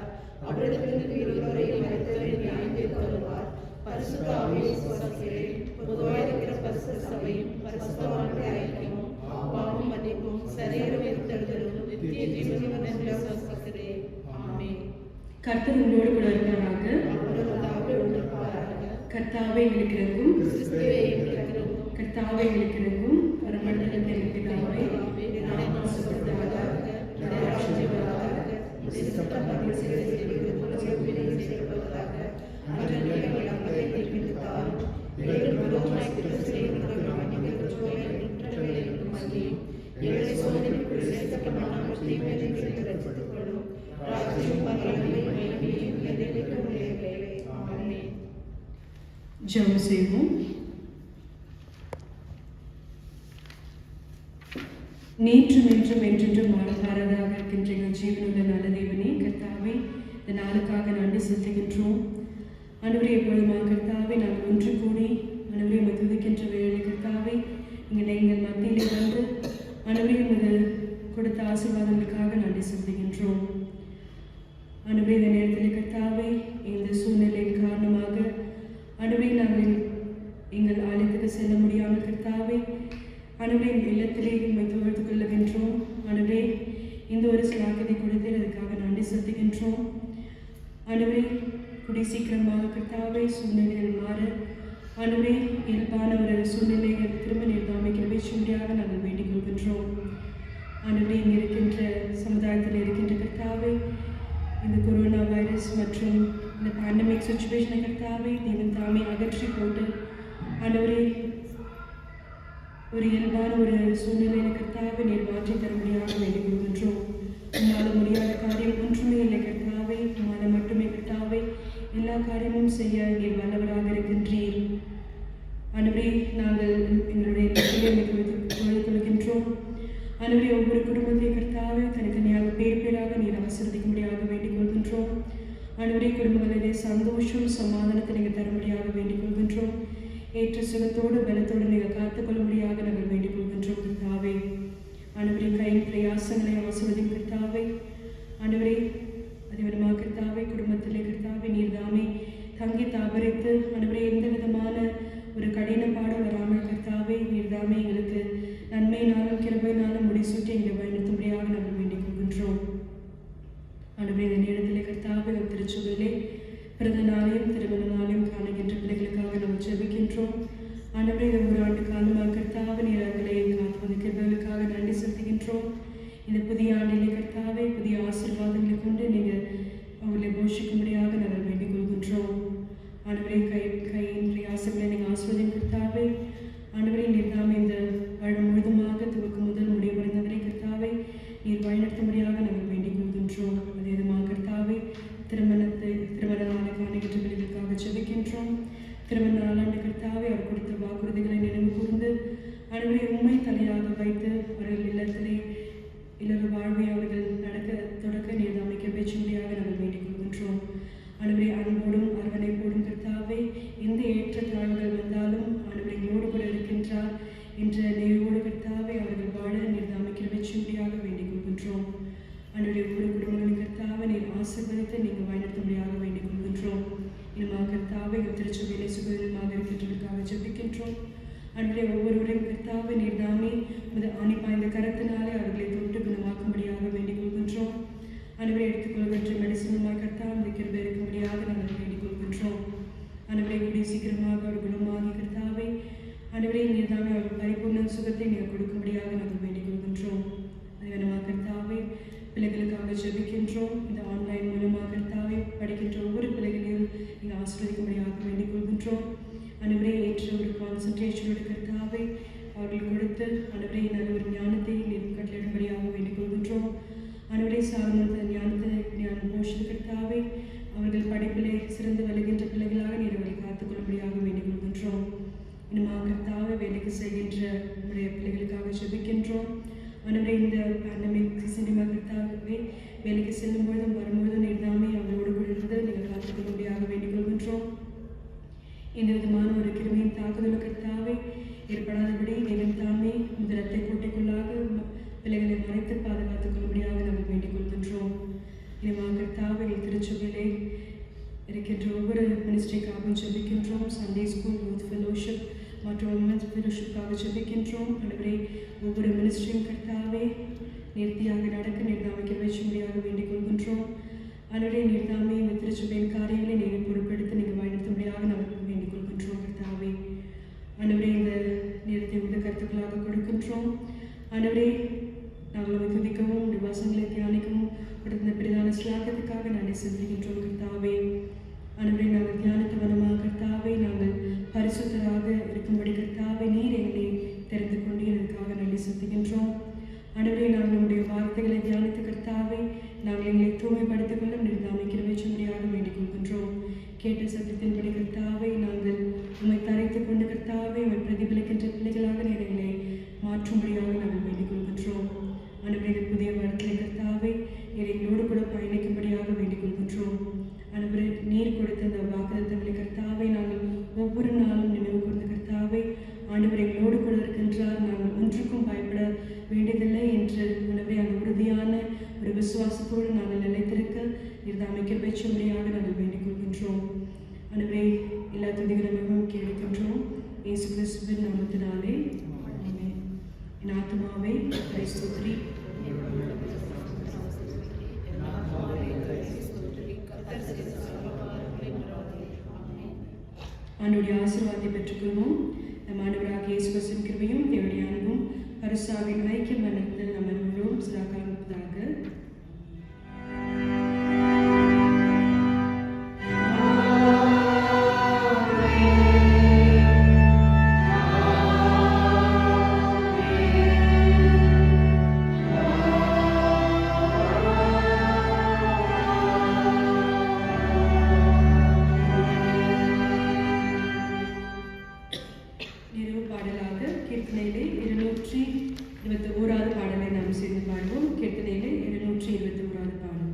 அவரிடத்திலிருந்து இருவரை மரித்தவரை நியாயம் தீர்க்க வருவார். பரிசுத்த ஆவியை விசுவாசிக்கிறேன். பொதுவாக இருக்கிற பரிசுத்த சபையும் பரிசுத்தவான்களுடைய ஐக்கியமும் பாவம் மன்னிப்பும் சரீர உயிர்த்தெழுதலும் நித்திய ஜீவனுள்ள விசுவாசிக்கிறேன். ஆமென். கர்த்தர் உங்களோடு கூட இருப்பாராக. அவரோடு இருப்பாராக. கர்த்தாவே எங்களுக்கு இறங்கும். கிறிஸ்துவே எங்களுக்கு இறங்கும். கர்த்தாவே எங்களுக்கு இறங்கும். பரமண்டலத்தில் எங்களுக்கு பிதாவே, நாமம் பரிசுத்தப்படுவதாக. உம்முடைய ராஜ்யம் வருவதாக. உம்முடைய சித்தம் பரலோகத்தில் செய்யப்படுவது போல பூமியிலும் செய்யப்படுவதாக. அன்றைய எங்கள் அப்பத்தை எங்களுக்கு தாரும். எங்களுக்கு விரோதமாய் குற்றம் செய்தவர்களுக்கு மன்னிப்பு எங்கள் குற்றங்களை மன்னியும். எங்களை சோதனைக்குள் சேர்க்கப்படாமல் தீமையிலிருந்து ரட்சித்துக் கொள்ளும். ராஜ்யம் வல்லமையும் மகிமையும் என்றென்றைக்கும் உடையவைகளே. ஆமென். ஜெபம் செய்வோம். நேற்றும் என்றும் என்றென்றும் மாறதாக இருக்கின்ற எங்கள் ஜீவனுள்ள நல்ல தேவனே, கர்த்தாவே, இந்த நாளுக்காக நன்றி செலுத்துகின்றோம். ஆண்டவரே, எப்பொழுதுமா கர்த்தாவே, நாங்கள் ஒன்று கூடி ஆண்டவரே உம்மை துதிக்கின்ற வேளை கர்த்தாவே, எங்கள் மத்தியிலே வந்து ஆண்டவரே உமது கொடுத்த ஆசீர்வாதங்களுக்காக நன்றி செலுத்துகின்றோம். ஆண்டவரே, இந்த நேரத்தில் கர்த்தாவே, இந்த சூழ்நிலையின் காரணமாக ஆண்டவரே நாங்கள் எங்கள் ஆலயத்துக்கு செல்ல முடியாமல் கர்த்தாவே, ஆண்டவரே எங்கள் இல்லத்திலே உம்மை தொழுது கொள்ளுகின்றோம். ஆண்டவரே, இந்த ஒரு சிலாக்கியத்தை கொடுத்து அதுக்காக நன்றி செலுத்துகின்றோம். ஆண்டவரே, கூடிய சீக்கிரமாக கர்த்தாவே சூழ்நிலைகள் மாற ஆண்டவரே இயல்பான ஒரு சூழ்நிலைகள் திரும்ப நிர்வாகி கிருபை செய்யும்படியாக நாங்கள் வேண்டிக் கொள்கின்றோம். ஆண்டவரே, இங்கே இருக்கின்ற சமுதாயத்தில் இருக்கின்ற கர்த்தாவே, இந்த கொரோனா வைரஸ் மற்றும் இந்த பேண்டமிக் சுச்சுவேஷனை கர்த்தாவே தேவன் தாமே அகற்றி போட்டு ஆண்டவரே ஒரு இயல்பான ஒரு சூழ்நிலையை கர்த்தாவே நீர் மாற்றி தரும்படியாக வேண்டிக் கொள்கின்றோம். உம்மால் முடியாத காரியம் ஒன்றுமே இல்லை கர்த்தாவே. உம்மால் மட்டுமே கர்த்தாவே எல்லா காரியமும் செய்ய நீர் வல்லவராக இருக்கின்றீர். ஆண்டவரே, நாங்கள் எங்களுடைய தொழில் கொள்கின்றோம். ஆண்டவரே, ஒவ்வொரு குடும்பத்தை கர்த்தாவே தனித்தனியாக பேர் பேராக நீர் ஆசீர்வதிக்கும்படியாக வேண்டிக் கொள்கின்றோம். ஆண்டவரே, குடும்பங்களிலே சந்தோஷம் சமாதானத்தை நீங்கள் தரும்படியாக வேண்டிக் கொள்கின்றோம். ஏற்ற சுகத்தோடு பலத்தோடு நீங்கள் காத்துக்கொள்ளும்படியாக நாங்கள் வேண்டிக் கொள்கின்றோம் கர்த்தாவே. ஆண்டவரே, கையின் பிரயாசங்களை ஆசீர்வதிக்கும் கர்த்தாவே. ஆண்டவரே, அதிவிடமாக கர்த்தாவே, குடும்பத்திலே கர்த்தாவே நீர் தாமே தங்கி தாபரித்து ஆண்டவரே எந்த விதமான ஒரு கடின பாடம் வராமல் கர்த்தாவே நீர் தாமே எங்களுக்கு நன்மையினாலும் கிருபையினாலும் முடிசூட்டி எங்களை பயன்படுத்தும்படியாக நாங்கள் வேண்டிக் கொள்கின்றோம். ஆண்டவரே, இந்த நேரத்திலே கர்த்தாவே ஒரு திருச்சபையிலே பிறந்த நாளையும் திருமண நாளையும் காணுகின்ற பிள்ளைகளுக்காக நாம் ஜெபிக்கின்றோம். ஆண்டவரே, இந்த ஒரு ஆண்டு காலமாக கர்த்தாவே நீர் அவர்களை காத்து கிருபைகளுக்காக நன்றி செலுத்துகின்றோம். இந்த புதிய ஆண்டிலே கர்த்தாவே புதிய ஆசீர்வாதங்களை கொண்டு நீங்கள் அவர்களை போஷிக்கும்படியாக நாங்கள் வேண்டிக் கொள்கின்றோம். ஆண்டவரே, கையின் பிரயாசங்களை நீங்கள் ஆசீர்வதியும் கர்த்தாவே. ஆண்டவரே, நீர் தாமே இந்த வருடம் முழுதுமாக துவக்கம் முதல் முடிவடைந்தவரை கர்த்தாவே நீர் வழிநடத்தும்படியாக நாங்கள் வேண்டிக் கொள்கின்றோம். அதே விதமாக கர்த்தாவே திருமண நாளை காணுகின்ற பிள்ளைகளுக்காக ஜெபிக்கின்றோம். திருமண நாளாண்டு கர்த்தாவே அவர் கொடுத்த வாக்குறுதிகளை நினைவு கூர்ந்து ஆண்டவரே உண்மை தலையாக வைத்து அவர்கள் இல்லத்திலே இல்லற வாழ்வை அவர்கள் தொடக்க நீர் அமைக்க பேச்சும்படியாக நாங்கள் வேண்டிக் கொள்கின்றோம். ஆண்டவரே, அன்போடும் அரவணைப்போடும் கர்த்தாவே எந்த ஏற்ற தாழ்வுகள் வந்தாலும் ஆண்டவரை எங்களோடு கூட இருக்கின்றார் என்ற நினைவோடு கர்த்தாவே அவர்கள் வாழ நீர் அமைக்க பேச்சும்படியாக வேண்டிக் கொள்கின்றோம். ஆண்டவரே, ஒவ்வொரு குடும்பங்களின் கர்த்தாவை நீர் ஆசீர்வதித்து நீங்கள் வழிநடத்தும்படியாக வேண்டிக் கொள்கின்றோம். இனமாக கர்த்தாவை திருச்சபையிலே சுகமாக இருக்கின்றவர்களுக்காக ஜெபிக்கின்றோம். ஆண்டவரே, ஒவ்வொருவரையும் கர்த்தாவை நீர் தாமே ஆணிப்பாய்ந்த கரத்தினாலே அவர்களை தொட்டு குணமாக்கும்படியாக வேண்டிக் கொள்கின்றோம். ஆண்டவரை, எடுத்துக்கொள்கின்ற மெடிசனுமாய் கர்த்தாவை இந்த கிருபை இருக்கும்படியாக நாங்கள் வேண்டிக் கொள்கின்றோம். ஆண்டவரை, கூடிய சீக்கிரமாக அவர் குணமாகி கர்த்தாவை ஆண்டவரை நீர் தாமே அவர் பரிபூர்ண சுகத்தை நீங்கள் கொடுக்கும்படியாக நாங்கள் வேண்டிக் கொள்கின்றோம். அதே கர்த்தாவை பிள்ளைகளுக்காக ஜெபிக்கின்றோம். இந்த ஆன்லைன் மூலமாக கர்த்தாவை படிக்கின்ற ஒவ்வொரு பிள்ளைகளையும் நீங்கள் ஆசீர்வதிக்கும்படியாக வேண்டிக் கொள்கின்றோம். ஆண்டவரே, ஏற்ற ஒரு கான்சன்ட்ரேஷனோட கர்த்தாவை அவர்கள் கொடுத்து ஆண்டவரே நல்ல ஒரு ஞானத்தை நீர் கட்டளிடும்படியாக வேண்டிக் கொள்கின்றோம். ஆண்டவரே, சார்ந்த ஞான போஷித கர்த்தாவை அவர்கள் படிப்பிலே சிறந்து வருகின்ற பிள்ளைகளாக நீர் அவரை காத்துக்கொள்ளும்படியாக வேண்டிக் கொள்கின்றோம். இன்னுமாக கர்த்தாவை வேலைக்கு செய்கின்ற நம்முடைய பிள்ளைகளுக்காக ஜெபிக்கின்றோம். ஆண்டவரே, இந்த பேண்டமிக் சினிமா கர்த்தாவே வேலைக்கு செல்லும்பொழுதும் வரும்பொழுதும் நீர் தாமே அவர்களோடு கூட இருந்து நீங்கள் காத்துக்கொள்ளும்படியாக வேண்டிக் கொள்கின்றோம். இந்த விதமான ஒரு கிருமியின் தாக்குதல் கர்த்தாவை ஏற்படாதபடி தேவன் தாமே முதலத்தை கோட்டைக்குள்ளாக பிள்ளைகளை மறைத்து பாதுகாத்துக் கொள்ளும்படியாக நாங்கள் வேண்டிக் கொள்கின்றோம். இனிமாக கர்த்தாவை திருச்சபையிலே இருக்கின்ற ஒவ்வொரு மினிஸ்ட்ரிக்காக ஜெபிக்கின்றோம். சண்டே ஸ்கூல், யூத் ஃபெலோஷிப் மற்றும் உமன்ஸ் ஃபெலோஷிப்காக ஜெபிக்கின்றோம். ஆண்டவரே, ஒவ்வொரு மினிஸ்ட்ரியும் கர்த்தாவே நேர்த்தியாக நடக்க நீர்தாமை கிருபை செய்யும்படியாக வேண்டிக் கொள்கின்றோம். ஆண்டவரே, நீர்தாமே இந்த திருச்சபையின் காரியங்களை நீங்கள் பொறுப்பெடுத்து நீங்கள் வழிநடத்தும்படியாக நாங்கள் வேண்டிக் கொள்கின்றோம். கர்த்தாவே, ஆண்டவரே, இந்த நேரத்தை உள்ள கருத்துக்களாக கொடுக்கின்றோம். ஆண்டவரே, நாங்கள் உங்களை துதிக்கவும் உடைய வாசங்களை தியானிக்கவும் கொடுத்த பிரதான ஸ்லாகத்துக்காக நாங்கள் செலுத்துகின்றோம். கர்த்தாவே, ஆண்டவரே, நாங்கள் தியானத்து வனமாக கர்த்தாவே நாங்கள் பரிசுத்தராக இருக்கும்படி கர்த்தாவே நீர் எங்களை தெரிந்து கொண்டு இதற்காக நன்றி செலுத்துகின்றோம். ஆண்டவரே, நாங்கள் உடைய வார்த்தைகளை தியானித்து கர்த்தாவே நாங்கள் எங்களை தூய்மைப்படுத்திக் கொள்ளும் நிறுத்தாமை கிருபை செய்யும்படியாக வேண்டிக் கொள்கின்றோம். கேட்ட சத்தத்தின்படி கர்த்தாவே நாங்கள் உம்மை தரைத்துக் கொண்டு கர்த்தாவே உம்மை பிரதிபலிக்கின்ற பிள்ளைகளாக நீர் எங்களை மாற்றும்படியாக நாங்கள் வேண்டிக் கொள்கின்றோம். ஆண்டவரே, புதிய வாரத்திலே கர்த்தாவே நீர் எங்களோடு கூட பயணிக்கும்படியாக வேண்டிக் கொள்கின்றோம். ஆண்டவரே, நீர் கொடுத்த அந்த வாக்குத்தத்தங்களை கர்த்தாவே நாங்கள் ஒவ்வொரு நாளும் நினைவு கூர்ந்து கர்த்தாவே ஆண்டவர் எங்களோடு கூட இருக்கின்றார், நாங்கள் ஒன்றுக்கும் பயப்பட வேண்டியதில்லை என்று ஆண்டவரே அந்த உறுதியான ஒரு விசுவாசத்தோடு நாங்கள் நிலைத்திருக்க நீர்தாமை கிருபை செய்யும்படியாக நாங்கள் வேண்டிக் கொள்கின்றோம். ஆண்டவரே, எல்லா துதிகளும் கேட்கின்றோம் இயேசு கிறிஸ்துவின் நாமத்தினாலே. ஆமென். என் ஆத்துமாவே கர்த்தரை ஸ்தோத்திரி. ஆண்டவருடைய ஆசீர்வாதத்தை பெற்றுக்கொள்வோம். நம் ஆண்டவராகிய இயேசு கிறிஸ்துவின் கிருபையும் தேவனுடைய அன்பும் பரிசுத்தாவின் ஐக்கிய மரணத்தில் நம்ம எல்லோரும் சிறாக்காக. கீர்த்தனையிலே 221 பாடலை நாம் சேர்ந்து பாடுவோம். கீர்த்தனையிலே 221 பாடல்.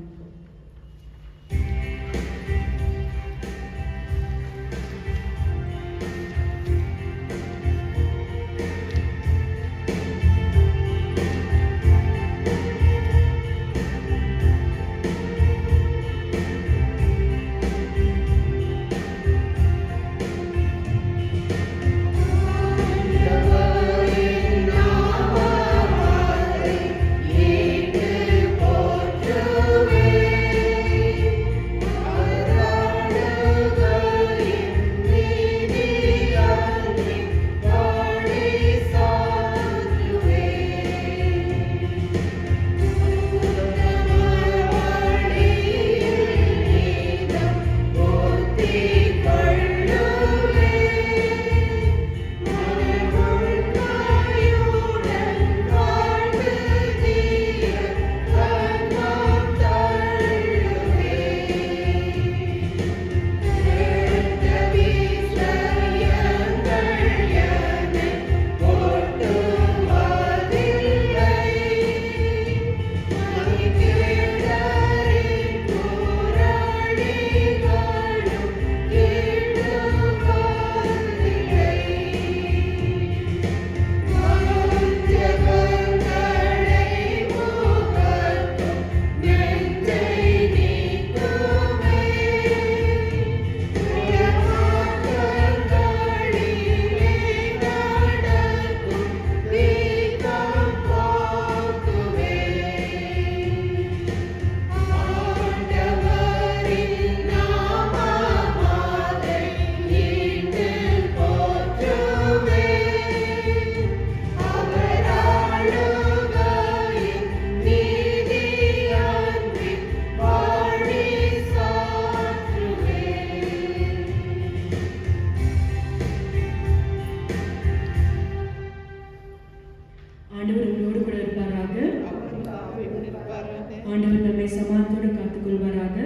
ஆண்டவர் உங்களோடு கூட இருப்பாராக. ஆண்டவர் நம்மை சமாதானத்தோடு காத்துக்கொள்வாராக.